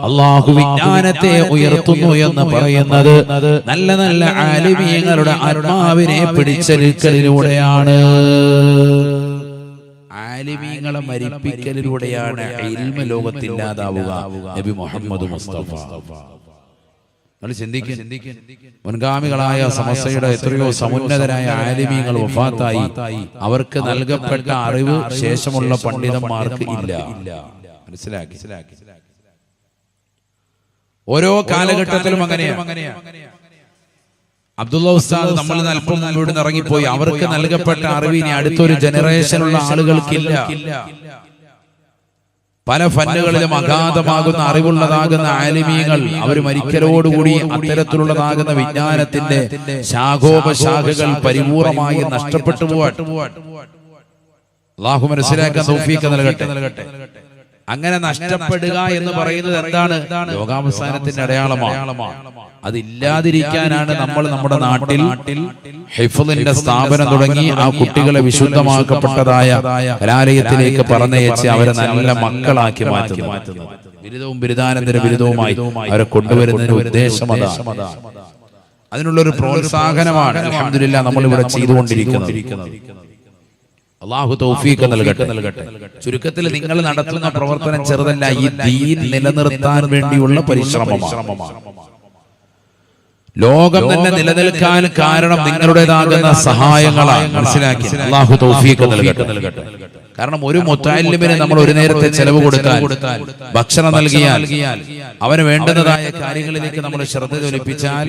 അല്ലാഹു വിജ്ഞാനത്തെ ഉയർത്തുന്നു എന്ന് പറയുന്നത് നല്ല നല്ല ആലിമീങ്ങളുടെ ആത്മാവിനെ പിടിച്ചെടുക്കലിലൂടെയാണ്, ആലിമീങ്ങളെ മരിപ്പിക്കലിലൂടെയാണ് ഇൽമ ലോകത്തില്ലാതാവുക. നബി മുഹമ്മദ് മുസ്തഫ. ചിന്തിക്കും, മുൻഗാമികളായ സമസ്തയുടെ എത്രയോ സമുന്നതരായ ആലിമീങ്ങൾ വഫാത്തായി, അവർക്ക് നൽകപ്പെട്ട അറിവ് ശേഷമുള്ള പണ്ഡിതന്മാർക്ക് ഇല്ല. മനസ്സിലാക്കി? ഓരോ കാലഘട്ടത്തിലും അങ്ങനെയാണ്. അബ്ദുള്ള ഉസ്താദ് നമ്മൾ അല്പം മുമ്പ് ഇവിടെ ഇറങ്ങിപ്പോയി, അവർക്ക് നൽകപ്പെട്ട അറിവ് ഇനി അടുത്തൊരു ജനറേഷനുള്ള ആളുകൾക്കില്ല. പല ഫന്നുകളിലും അഗാധമാകുന്ന അറിവുള്ളതാകുന്ന ആലിമീങ്ങൾ അവർ മരിക്കലോടുകൂടി അത്തരത്തിലുള്ളതാകുന്ന വിജ്ഞാനത്തിന്റെ ശാഖോപശാഖകൾ പരിപൂർണമായി നഷ്ടപ്പെട്ടു പോവാൻ അല്ലാഹു മനസ്സിലാക്കാൻ തൗഫീഖ് നൽകട്ടെ. അങ്ങനെ നഷ്ടപ്പെടുക എന്ന് പറയുന്നത് എന്താണ്? ലോകാവസാനത്തിന്റെ അടയാളമാണ്. അതില്ലാതിരിക്കാനാണ് നമ്മൾ നമ്മുടെ നാട്ടിൽ ഹിഫ്ളിന്റെ സ്ഥാപനം തുടങ്ങി ആ കുട്ടികളെ വിശുദ്ധമാക്കപ്പെട്ടതായ കലാലയത്തിലേക്ക് പറഞ്ഞയച്ച് അവരെ നല്ല മക്കളാക്കി മാറ്റുന്നത്. ബിരുദവും ബിരുദാനന്തര ബിരുദവുമായി അവരെ കൊണ്ടുവരുന്നതിന്റെ ഉദ്ദേശം അതാണ്. അതിനുള്ളൊരു പ്രോത്സാഹനമാണ് അൽഹംദുലില്ലാഹ് നമ്മൾ ഇവിടെ ചെയ്തുകൊണ്ടിരിക്കുന്നത്. അല്ലാഹു തൗഫീഖ് നൽകട്ടെ. ചുരുക്കത്തിൽ നിങ്ങൾ നടത്തുന്ന പ്രവർത്തനം ചെറുതല്ല, ഈ ദീൻ നിലനിർത്താൻ വേണ്ടിയുള്ള പരിശ്രമമാണ്. ലോകം തന്നെ നിലനിൽക്കാൻ കാരണം നിങ്ങളുടേതാകുന്ന സഹായങ്ങളാണ്. മനസ്സിലാക്കി? അല്ലാഹു തൗഫീഖ് നൽകട്ടെ. കാരണം ഒരു മുത്തഅല്ലിമിന് നമ്മൾ ഒരു നേരത്തെ ചെലവ് കൊടുത്താൽ, ഭക്ഷണം നൽകിയാൽ, അവന് വേണ്ടുന്നതായ കാര്യങ്ങളിലേക്ക് നമ്മൾ ശ്രദ്ധ ജ്വലിപ്പിച്ചാൽ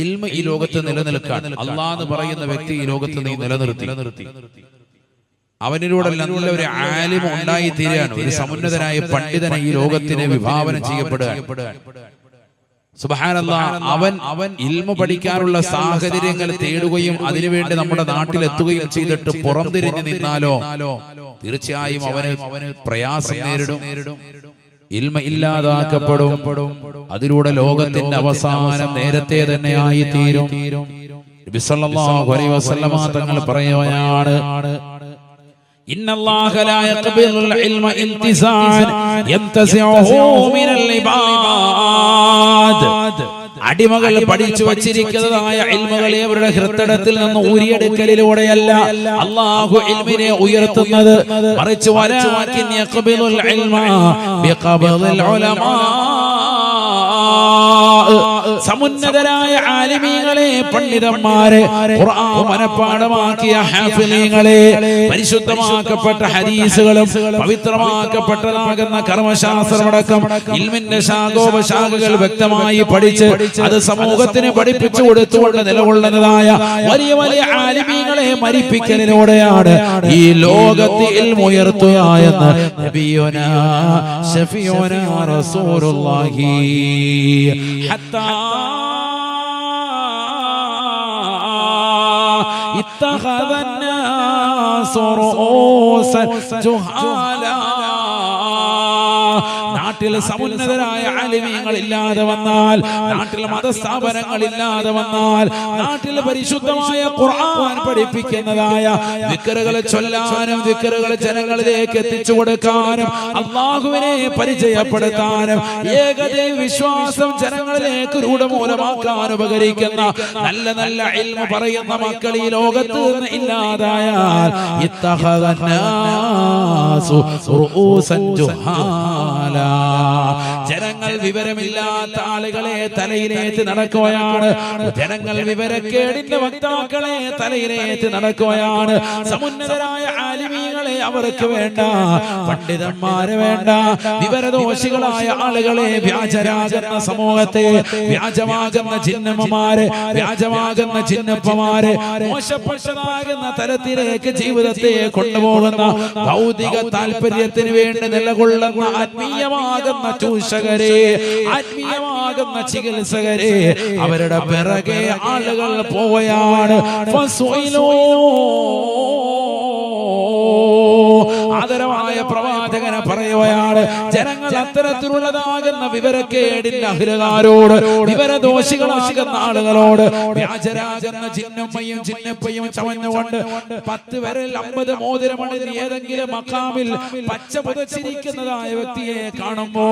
ഇൽമ ഈ ലോകത്ത് നിലനിൽക്കാൻ അല്ലാഹ് എന്ന് പറയുന്ന വ്യക്തി ഈ ലോകത്ത് നീ നിലനിർത്തി, അവനിലൂടെ നല്ല ഒരു ആലിം ഉണ്ടായി തീരുകയാണ്. ഒരു സമുന്നതനായ പണ്ഡിതനെ ഈ ലോകത്തിന് വിഭാവനം ചെയ്യപ്പെടുക. സുബ്ഹാനല്ലാഹ്, അവൻ ഇൽമ പഠിക്കാനുള്ള സാഹചര്യങ്ങൾ തേടുകയും അതിനുവേണ്ടി നമ്മുടെ നാട്ടിലെത്തുകയും ചെയ്തിട്ട് പുറംതിരിഞ്ഞു നിന്നാലോ തീർച്ചയായും അവന് പ്രയാസം നേരിടും, ഇൽമ ഇല്ലാതാക്കപ്പെടും. അതിലൂടെ ലോകത്തിന്റെ അവസാനം നേരത്തെ തന്നെ ആയി തീരും. നബി സല്ലല്ലാഹു അലൈഹി വസല്ലമ തങ്ങൾ പറയുകയാണ്, ഇന്നല്ലാഹ ലാ യഖ്ബിലുൽ ഇൽമ ഇൻതിസാൻ യംതസിഉഹു മിനൽ ഇബാദ്. അടിമകൾ പഠിച്ചു വച്ചിരിക്കുന്നതായ ഇൽമുകളെ അവരുടെ ഹൃദയത്തിൽ നിന്ന് ഊരിയെടുക്കലിലൂടെയല്ല അല്ലാഹു ഇൽമിനെ ഉയർത്തുന്നത്, മറിച്ച് വലാകിൻ യഖ്ബിലുൽ ഇൽമ ബിഖബ്ദിൽ ഉലമാ. സമുന്നതരായ ആലിമീങ്ങളെ, പണ്ഡിതന്മാരെ, ഖുർആൻ മനപ്പാഠമാക്കിയ ഹാഫിളീങ്ങളെ, പരിശുദ്ധമാക്കപ്പെട്ട ഹദീസുകളും പവിത്രമാക്കപ്പെട്ടതാകുന്ന കർമ്മശാസ്ത്രമടക്കം ഇൽമിന്റെ ശാഖോപശാഖകൾ വ്യക്തമായി പഠിച്ച് അത് സമൂഹത്തിന് പഠിപ്പിച്ചു കൊടുത്തുകൊണ്ട് നിലകൊള്ളുന്നതായ വലിയ വലിയ ആലിമീങ്ങളെ മരിപ്പിക്കലിലൂടെയാണ് ഈ ലോകത്ത് ഇൽമു ഉയർത്തുക എന്ന് നബിയുനാ ശഫീഉനാ റസൂലുള്ളാഹി ഹത്താ اتخذ الناس رؤوسا جهالا. നാട്ടിൽ സമുന്നതരായ ആലിമീങ്ങൾ ഇല്ലാതെ വന്നാൽ, നാട്ടിൽ മതസ്ഥാപനങ്ങൾ ഇല്ലാതെ വന്നാൽ, നാട്ടിൽ പരിശുദ്ധമായ ഖുർആൻ പഠിപ്പിക്കുന്നതായ ദിക്റുകൾ ചൊല്ലാനും ദിക്റുകൾ ജനങ്ങളിലേക്ക് എത്തിച്ചു കൊടുക്കാനും അല്ലാഹുവിനെ പരിചയപ്പെടുത്താനും ഏകദൈവ വിശ്വാസം ജനങ്ങളിലേക്ക് രൂഢമൂലമാക്കാൻ ഉപകരിക്കുന്ന നല്ല നല്ല ഇൽമു പറയുന്ന മക്കൾ ഈ ലോകത്ത് നിന്ന് ഇല്ലാതായാൽ ഇത്തഖദന്നാസു റൂസൻ ജുഹാല. ജനങ്ങൾ വിവരമില്ലാത്ത ആളുകളെ തലയിലേറ്റ് നടക്കുകയാണ്. ജനങ്ങൾ വിവരക്കേടിന്റെ വക്താക്കളെ തലയിലേറ്റ് നടക്കുകയാണ്. സമുന്നതരായ ആലിമീങ്ങളെ അവർക്ക് വേണ്ട, പണ്ഡിതന്മാരെ വേണ്ട, വിവരദോഷികളായ ആളുകളെ, വ്യാജരാകുന്ന സമൂഹത്തെ, വ്യാജമാകുന്ന ജിന്നമ്മമാരെ, വ്യാജമാകുന്ന ജിന്നപ്പമാരെ, മോശപ്പെട്ടതാകുന്ന തലത്തിലേക്ക് ജീവിതത്തെ കൊണ്ടുപോകുന്ന ഭൗതിക താല്പര്യത്തിന് വേണ്ടി നിലകൊള്ളുന്ന ആത്മീയമാകുന്ന ചൂഷകരെ, ആത്മീയമാകുന്ന ചികിത്സകരെ, അവരുടെ പിറകെ ആളുകൾ പോവുകയാണ്. ആദരവായ പ്രവാചകനെ പറയുകയാണ്, ജനങ്ങൾ അത്തരത്തിലുള്ളതാകുന്ന വിവരക്കേടിന്റെ അഹിരകാരോട്, വിവരദോഷികളാകുന്ന ആളുകളോട്, വ്യാജരാകുന്ന ജിന്നമ്മയും ജിന്നപ്പയും ചമഞ്ഞുകൊണ്ട് 10 വിരൽ 50 മോതിരമണിഞ്ഞ് ഏതെങ്കിലും മഖാമിൽ പച്ച പുതച്ചിരിക്കുന്നതായ വ്യക്തിയെ കാണുമ്പോ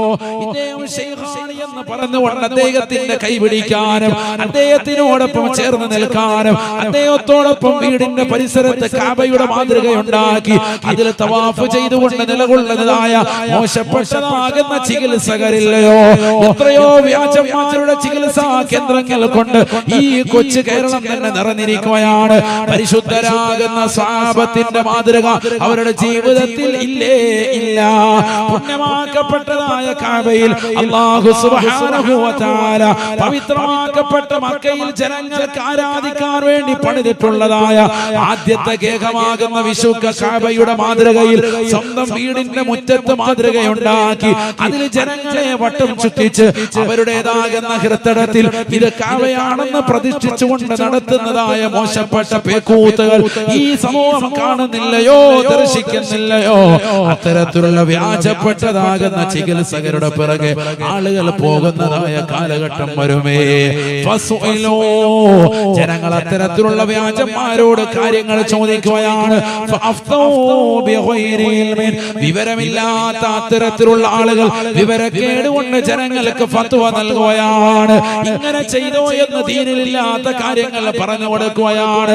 ഇദ്ദേഹം ശൈഖാനി എന്ന് പറഞ്ഞുകൊണ്ട് അദ്ദേഹത്തിന്റെ കൈപിടിക്കാനും അദ്ദേഹത്തിനോടൊപ്പം ചേർന്ന് നിൽക്കാനും അദ്ദേഹത്തോടൊപ്പം വീടിന്റെ പരിസരത്ത് കാബയുടെ മാതൃകയുണ്ടാക്കി അതിൽ തവാഫ് ചെയ്തുകൊണ്ട് നിലകൊള്ളുന്നതായ മോശപ്പെട്ടതാകുന്ന ചികിത്സകരില്ലയോ? എത്രയോ വ്യാജന്മാരുടെ ചികിത്സാ കേന്ദ്രങ്ങൾ കൊണ്ട് ഈ കൊച്ചു കേരളം തന്നെ നിറഞ്ഞിരിക്കുകയാണ്. പരിശുദ്ധരാകുന്ന സ്വഹാബത്തിന്റെ മാതൃക അവരുടെ ജീവിതത്തിൽ ഇല്ലേ ഇല്ല. പുണ്യമാക്കപ്പെട്ടതായ കാബയിൽ അല്ലാഹു സുബ്ഹാനഹു വ തആല പവിത്രമാക്കപ്പെട്ട മക്കയിൽ ജനങ്ങൾക്ക് ആരാധിക്കാൻ വേണ്ടി പണിതിട്ടുള്ളതായ ആദ്യത്തെ കേകമാകുന്ന വിശുദ്ധ കാബയുടെ മാതൃകയിൽ സ്വന്തം വീടിന്റെ മുറ്റത്ത് മാതൃകയുണ്ടാക്കി അതിൽ ജനങ്ങളെ വട്ടം ചുറ്റിച്ച് അവരുടേതാകുന്ന ഹൃദയത്തിൽ ഇത് കാബയാണെന്ന് പ്രതിഷ്ഠിച്ചുകൊണ്ട് നടത്തുന്നതായ മോശപ്പെട്ട പേക്കൂത്തുകൾ ഈ സമൂഹം കാണുന്നില്ലയോ, ദർശിക്കുന്നില്ലയോ? അത്തരത്തിലുള്ള വ്യാജപ്പെട്ടതാകുന്ന ചികിത്സകരുടെ പിറകെ ആളുകൾ പോകുന്നതായ കാലഘട്ടം വരുമേ. ജനങ്ങൾ അത്തരത്തിലുള്ള വ്യാജന്മാരോട് കാര്യങ്ങൾ ചോദിക്കുകയാണ്. വിവരമില്ലാത്ത അത്തരത്തിലുള്ള ആളുകൾ വിവരക്കേട് കൊണ്ട് ജനങ്ങൾക്ക് ഫത്വ നൽകുകയാണ്. ഇങ്ങനെ ചെയ്തോ എന്ന് ദീനിലില്ലാത്ത കാര്യങ്ങൾ പറഞ്ഞു കൊടുക്കുകയാണ്.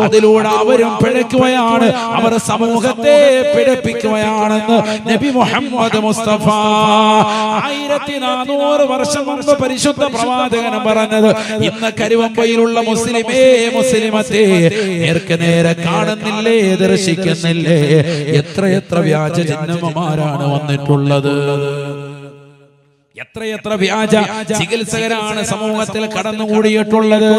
അതിലൂടെ അവരും പിഴയ്ക്കുകയാണ്, അവർ സമൂഹത്തെ പിഴപ്പിക്കുകയാണെന്ന് നബി മുഹമ്മദ് മുസ്തഫ 1400 വർഷം മുമ്പ് പരിശുദ്ധ പ്രവാചകൻ പറഞ്ഞത്. ഇന്ന് കരുവമ്പയിലുള്ള മുസ്ലിമേ, മുസ്ലിമത്തെ നേർക്ക് നേരെ കാണുന്നില്ലേ, ദർശിക്കുന്നില്ലേ? എത്രയെത്ര വ്യാജ ജിന്നമ്മമാരാണ് വന്നിട്ടുള്ളത്. എത്രയെത്ര വ്യാജ ചികിത്സകരാണ് സമൂഹത്തിൽ കടന്നുകൂടിയിട്ടുള്ളത്.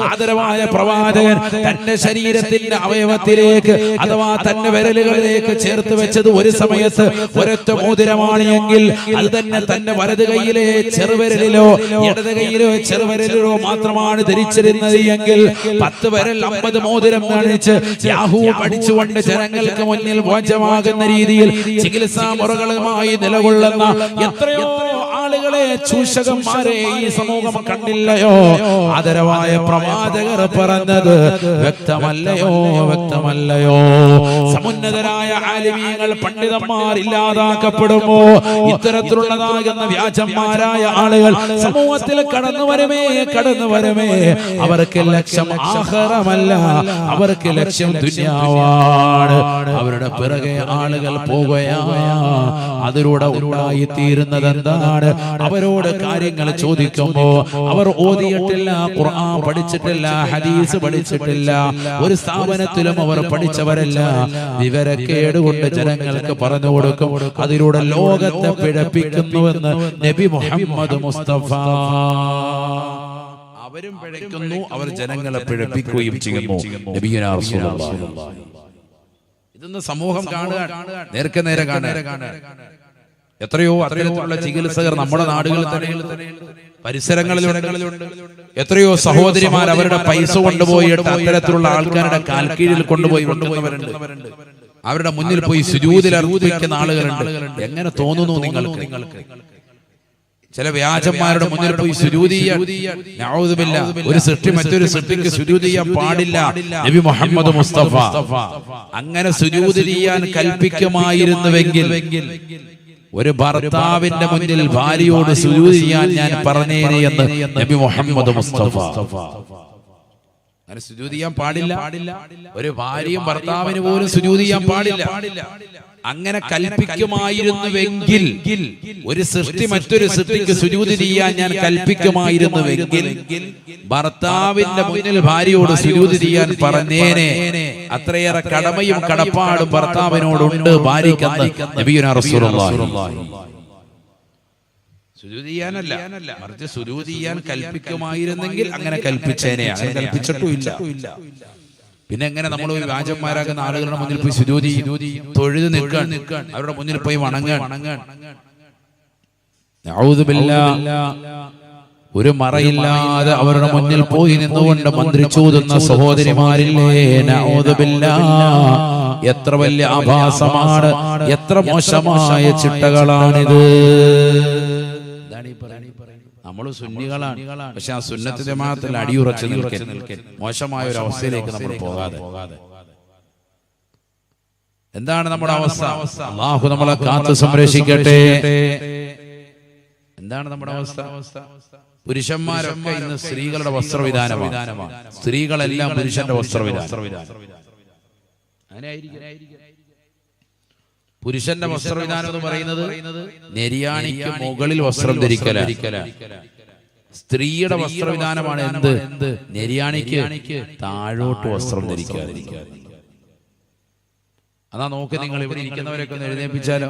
ആദരവായ പ്രവാചകൻ തന്റെ ശരീരത്തിന്റെ അവയവത്തിലേക്ക് അഥവാ തന്റെ വിരലുകളിലേക്ക് ചേർത്ത് വെച്ചത് ഒരു സമയത്ത് ഒരൊറ്റ മോതിരമാണ് എങ്കിൽ അത് തന്നെ തന്റെ വലത് കൈയിലെ ചെറുവിരലിലോ ഇടത് കൈയിലോ ചെറുവിരലിലോ മാത്രമാണ് ധരിച്ചിരുന്നത് എങ്കിൽ 10 വിരൽ 50 മോതിരം കാണിച്ച് യാഹൂ പഠിച്ചുകൊണ്ട് ജനങ്ങൾക്ക് മുന്നിൽ മോചമാകുന്ന രീതിയിൽ ചികിത്സാ മുറകളുമായി നിലകൊള്ളുന്ന എത്രയോ ആളുകളെ ചൂഷകന്മാരെ ഈ സമൂഹം കണ്ടില്ലയോ? ആദരവായ പ്രവാചകർ പറഞ്ഞത് വ്യക്തമല്ലയോ? വ്യക്തമല്ലയോ? സമുന്നതരായ ആലിമീങ്ങൾ പണ്ഡിതന്മാർ ഇല്ലാതാക്കപ്പെടുമ്പോ ഇത്തരത്തിലുള്ളതാകുന്ന വ്യാജന്മാരായ ആളുകൾ സമൂഹത്തിൽ കടന്നു വരുമേ. അവർക്ക് ലക്ഷ്യം ആഖിറമല്ല, അവർക്ക് ലക്ഷ്യം ദുനിയാവാണ്. അവരുടെ പിറകെ ആളുകൾ പോകുകയാണ്. അതിലൂടെ ഉണ്ടായിത്തീരുന്നത് എന്താണ്? അവരോട് കാര്യങ്ങൾ ചോദിക്കുമ്പോ അവർ ഓതിയിട്ടില്ല, ഖുർആൻ പഠിച്ചിട്ടില്ല, ഹദീസ് പഠിച്ചിട്ടില്ല, ഒരു സ്ഥാപനത്തിലും അവർ പഠിച്ചവരല്ല. വിവരക്കേട് കൊണ്ട് ജനങ്ങൾക്ക് പറഞ്ഞു കൊടുക്കും. അതിലൂടെ ലോകത്തെ പിഴപ്പിക്കുന്നുവെന്ന് നബി മുഹമ്മദ് മുസ്തഫ. അവരും പിഴയ്ക്കുന്നു, അവർ ജനങ്ങളെ പിഴപ്പിക്കുകയും ചെയ്യുന്നു. നബിയുനാ റസൂലുള്ളാഹി. ഇതൊന്ന് സമൂഹം കാണുക, നേരെ കാണുക. എത്രയോ അത്തരത്തിലുള്ള ചികിത്സകർ നമ്മുടെ നാടുകളിൽ തന്നെ പരിസരങ്ങളിലുണ്ട്. എത്രയോ സഹോദരിമാർ അവരുടെ പൈസ കൊണ്ടുപോയിട്ട് അത്തരത്തിലുള്ള ആൾക്കാരുടെ കാൽക്കീഴിൽ കൊണ്ടുപോയി കൊണ്ടുപോയവരുണ്ട്. അവരുടെ മുന്നിൽ പോയി സുജൂദിൽ അർപ്പിക്കുന്ന ആളുകളുണ്ട്. എങ്ങനെ തോന്നുന്നു നിങ്ങൾക്ക്? ചില വ്യാജന്മാരുടെ മുന്നിൽ പോയി സുജൂദ് ചെയ്യാൻ, നഊദുബില്ലാ, ഒരു സൃഷ്ടി മറ്റൊരു സൃഷ്ടിക്ക് സുജൂദ് ചെയ്യാൻ പാടില്ല. നബി മുഹമ്മദ് മുസ്തഫ അങ്ങനെ സുജൂദ് ചെയ്യാൻ കൽപ്പിക്കുമായിരുന്നുവെങ്കിൽ ഒരു ഭർത്താവിന്റെ മുന്നിൽ ഭാര്യയോട് സുജൂദ് ചെയ്യാൻ ഞാൻ പറഞ്ഞേനെ എന്ന് നബി മുഹമ്മദ് മുസ്തഫ. അങ്ങനെ സുജൂദ് ചെയ്യാൻ പാടില്ല. ഒരു ഭാര്യയും ഭർത്താവിന് പോലും സുജൂദ് ചെയ്യാൻ പാടില്ല. അങ്ങനെ കൽപ്പിക്കുമായിരുന്നുവെങ്കിൽ, ഒരു സൃഷ്ടി മറ്റൊരു സൃഷ്ടിക്ക് സുജൂദ് ചെയ്യാൻ ഞാൻ കൽപ്പിക്കുമായിരുന്നുവെങ്കിൽ ഭർത്താവിന്റെ മുന്നിൽ ഭാര്യയോട് സുജൂദ് ചെയ്യാൻ പറഞ്ഞേനെ. അത്രയേറെ കടമയും കടപ്പാടും ഭർത്താവിനോടുണ്ട് ഭാര്യയ്ക്കെന്ന് നബിയുനാ റസൂലുള്ളാഹി. സുജൂദ് ചെയ്യാനല്ല, മറിച്ച് സുജൂദ് ചെയ്യാൻ കൽപ്പിക്കുമായിരുന്നെങ്കിൽ അങ്ങനെ കൽപ്പിച്ചേനെ. അങ്ങനെ കൽപ്പിച്ചിട്ടുമില്ല. പിന്നെ എങ്ങനെ നമ്മൾ ഒരു വ്യാജന്മാരാകുന്ന ആളുകളുടെ മുന്നിൽ പോയി സുജൂദ് തൊഴുത് നിൽക്കാൻ, അവരുടെ മുന്നിൽ പോയി വണങ്ങാൻ? ഒരു മറയില്ലാതെ അവരുടെ മുന്നിൽ പോയി നിന്നുകൊണ്ട് മന്ത്രിച്ചൂതുന്ന സഹോദരിമാരില്ലേ? നഊദുബില്ലാ. എത്ര വലിയ ആഭാസമാണ്, എത്ര മോശമായ ചിട്ടകളാണിത്. നമ്മൾ സുന്നികളാണ്, പക്ഷെ ആ സുന്നത്ത് ജമാഅത്തിൽ അടിയുറച്ച് നിൽക്കാൻ മോശമായ ഒരു അവസ്ഥയിലേക്ക് നമ്മൾ പോകാതെ. എന്താണ് നമ്മുടെ അവസ്ഥ? അല്ലാഹു നമ്മളെ കാത്തു സംരക്ഷിക്കട്ടെ. എന്താണ് നമ്മുടെ അവസ്ഥ? പുരുഷന്മാരൊക്കെ ഇന്ന് സ്ത്രീകളുടെ വസ്ത്രവിധാനമാണ്. സ്ത്രീകളെല്ലാം പുരുഷന്റെ വസ്ത്രവിധാനം. പുരുഷന്റെ വസ്ത്രവിധാനം എന്ന് പറയുന്നത് നെരിയാണിക്ക് മുകളിൽ വസ്ത്രം ധരിക്കല. സ്ത്രീയുടെ വസ്ത്രവിധാനമാണ് എന്ത്? നെരിയാണിക്ക് താഴോട്ട് വസ്ത്രം ധരിക്കാതിരിക്കുക. അതാ നോക്ക്, നിങ്ങൾ ഇവിടെ ഇരിക്കുന്നവരൊക്കെ ഒന്ന് എഴുന്നേൽപ്പിച്ചാലോ?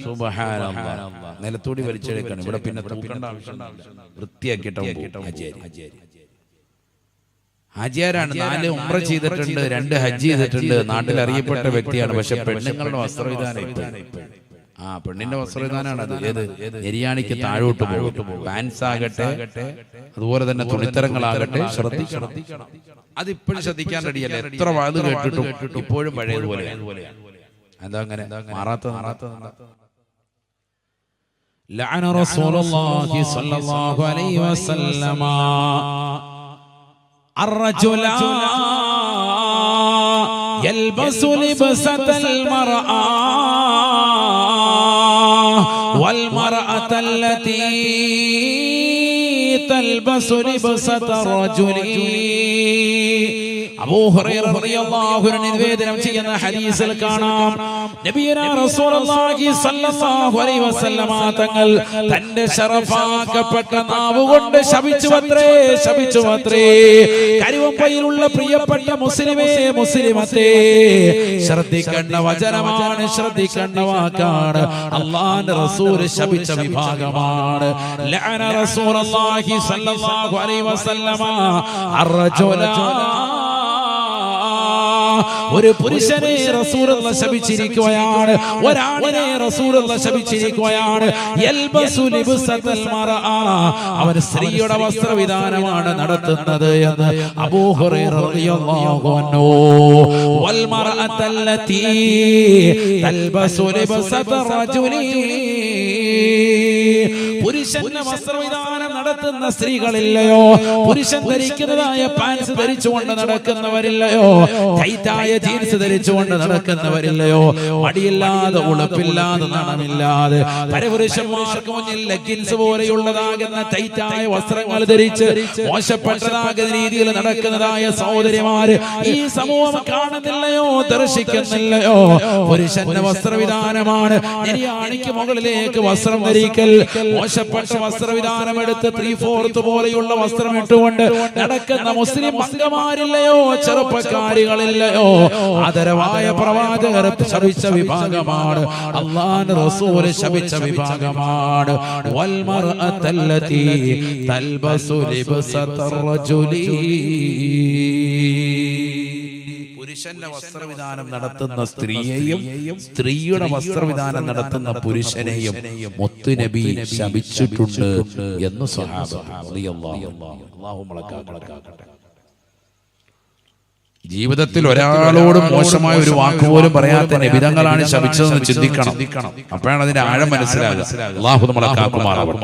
സുബ്ഹാനല്ലാഹ്. നിലത്തൂടി വലിച്ചെടുക്കണം. ഇവിടെ പിന്നെ തൂക്കേണ്ട ആവശ്യമില്ല. വൃത്തിയാക്കിയിട്ട് ഹാജിയാരാണ്. 4 ഉംറ ചെയ്തിട്ടുണ്ട്, 2 ഹജ്ജ് ചെയ്തിട്ടുണ്ട്, നാട്ടിൽ അറിയപ്പെട്ട വ്യക്തിയാണ്. പക്ഷെ പെണ്ണുങ്ങളുടെ വസ്ത്രവിധാനം പെണ്ണിന്റെ വസ്ത്രവിധാനമാണ് അത്. ഏത്? നെരിയാണിക്ക് താഴോട്ട് പോകും. പാൻസ് ആകട്ടെ, അതുപോലെ തന്നെ തുണിത്തരങ്ങളാകട്ടെ, ശ്രദ്ധിക്കണം. അതിപ്പോഴും ശ്രദ്ധിക്കാൻ റെഡിയല്ല. എത്ര വാത് കേട്ടിട്ടും ഇപ്പോഴും പഴയതുപോലെ. എന്താ അങ്ങനെ മാറാത്ത? ലഅന റസൂലുള്ളാഹി സ്വല്ലല്ലാഹു അലൈഹി വസല്ലമ الرجل يلبس لبسة المرأة والمرأة التي تلبس لبسة الرجل. അബൂ ഹുറൈറ റളിയല്ലാഹു അൻഹു നിവേദനം ചെയ്യുന്ന ഹദീസിൽ കാണാം, നബിയുനാ റസൂലുള്ളാഹി സ്വല്ലല്ലാഹു അലൈഹി വസല്ലമ തങ്ങൾ തന്റെ ശറഫാക്കപ്പെട്ട നാവ് കൊണ്ട് ശപിച്ചുവത്രേ. കരുവമ്പയിലുള്ള പ്രിയപ്പെട്ട മുസ്ലിമേ, മുസ്ലിമത്തേ, ശ്രദ്ധിക്കേണ്ട വചനമാണ്, ശ്രദ്ധിക്കേണ്ട വാക്കാണ്. അല്ലാഹുവിന്റെ റസൂൽ ശപിച്ച വിഭാഗമാണ്. ലഅന റസൂലുള്ളാഹി സ്വല്ലല്ലാഹു അലൈഹി വസല്ലമ അർറജുല. ഒരു പുരുഷനെ റസൂലുള്ളാഹി ശപിച്ചിരിക്കുകയാണ്, ഒരാണിനെ റസൂലുള്ളാഹി ശപിച്ചിരിക്കുകയാണ്. യൽബസു ലിബ്സതൽ മർഅ, അവൻ സ്ത്രീയുടെ വസ്ത്രവിധാനമാണ് നടത്തുന്നത് എന്ന് അബൂ ഹുറൈറ റളിയല്ലാഹു അൻഹു. വൽ മർഅത്തല്ലതി തൽബസു ലിബ്സത റജുലി, പുരുഷന്റെ വസ്ത്രവിധാനം നടത്തുന്ന സ്ത്രീകളില്ലയോ? പുരുഷൻ ധരിക്കുന്നതായ പാൻസ് ധരിച്ചുകൊണ്ട് നടക്കുന്നവരില്ലയോ? ടൈറ്റായ ജീൻസ് ധരിച്ചുകൊണ്ട് നടക്കുന്നവരില്ലയോ? മടിയില്ലാതെ, ഉളുപ്പില്ലാതെ, നാണമില്ലാതെ പരപുരുഷന്മാർക്ക് മുന്നിൽ ലെഗിൻസ് പോലെയുള്ളതാകുന്ന ടൈറ്റായ വസ്ത്രങ്ങൾ ധരിച്ച് മോശപ്പെട്ടതാകുന്ന രീതിയിൽ നടക്കുന്നതായ സഹോദരിമാര് ഈ സമൂഹം കാണുന്നില്ലയോ? ദർശിക്കുന്നില്ലയോ? പുരുഷന്റെ വസ്ത്രവിധാനമാണ് നിര്യാണിക്ക് മുകളിലേക്ക് വസ്ത്രം ധരിക്കൽ. മോശപ്പെട്ട വസ്ത്രവിധാനം എടുത്ത് 3/4 പോലെയുള്ള വസ്ത്രം ഇട്ടുകൊണ്ട് നടക്കുന്ന മുസ്ലിം അംഗമാരില്ലയോ? ചെറുപ്പക്കാരികളില്ലയോ? ആദരവായ പ്രവാചകർ ശപിച്ച വിഭാഗമാണ്, അല്ലാഹുവിന്റെ റസൂൽ ശപിച്ച വിഭാഗമാണ്. വൽ മർഅത്തല്ലതി തൽബസു ലിബ്സത്തർ റജുലി. പുരുഷന്റെ വസ്ത്രവിധാനം നടത്തുന്ന സ്ത്രീയെയും സ്ത്രീയുടെ വസ്ത്രവിധാനം നടത്തുന്ന പുരുഷനെയും മുത്തുനബി ശപിച്ചിട്ടുണ്ട് എന്ന് സ്വഹാബ റളിയല്ലാഹു അൻഹു. ജീവിതത്തിൽ ഒരാളോടും മോശമായ ഒരു വാക്ക് പോലും പറയാത്ത നബിതങ്ങളാണ് ശപിച്ചതെന്ന് ചിന്തിക്കണം. അപ്പോഴാണ് അതിന്റെ ആഴം മനസ്സിലാകുക. അല്ലാഹു നമ്മളെ കാക്കുമാറാവട്ടെ.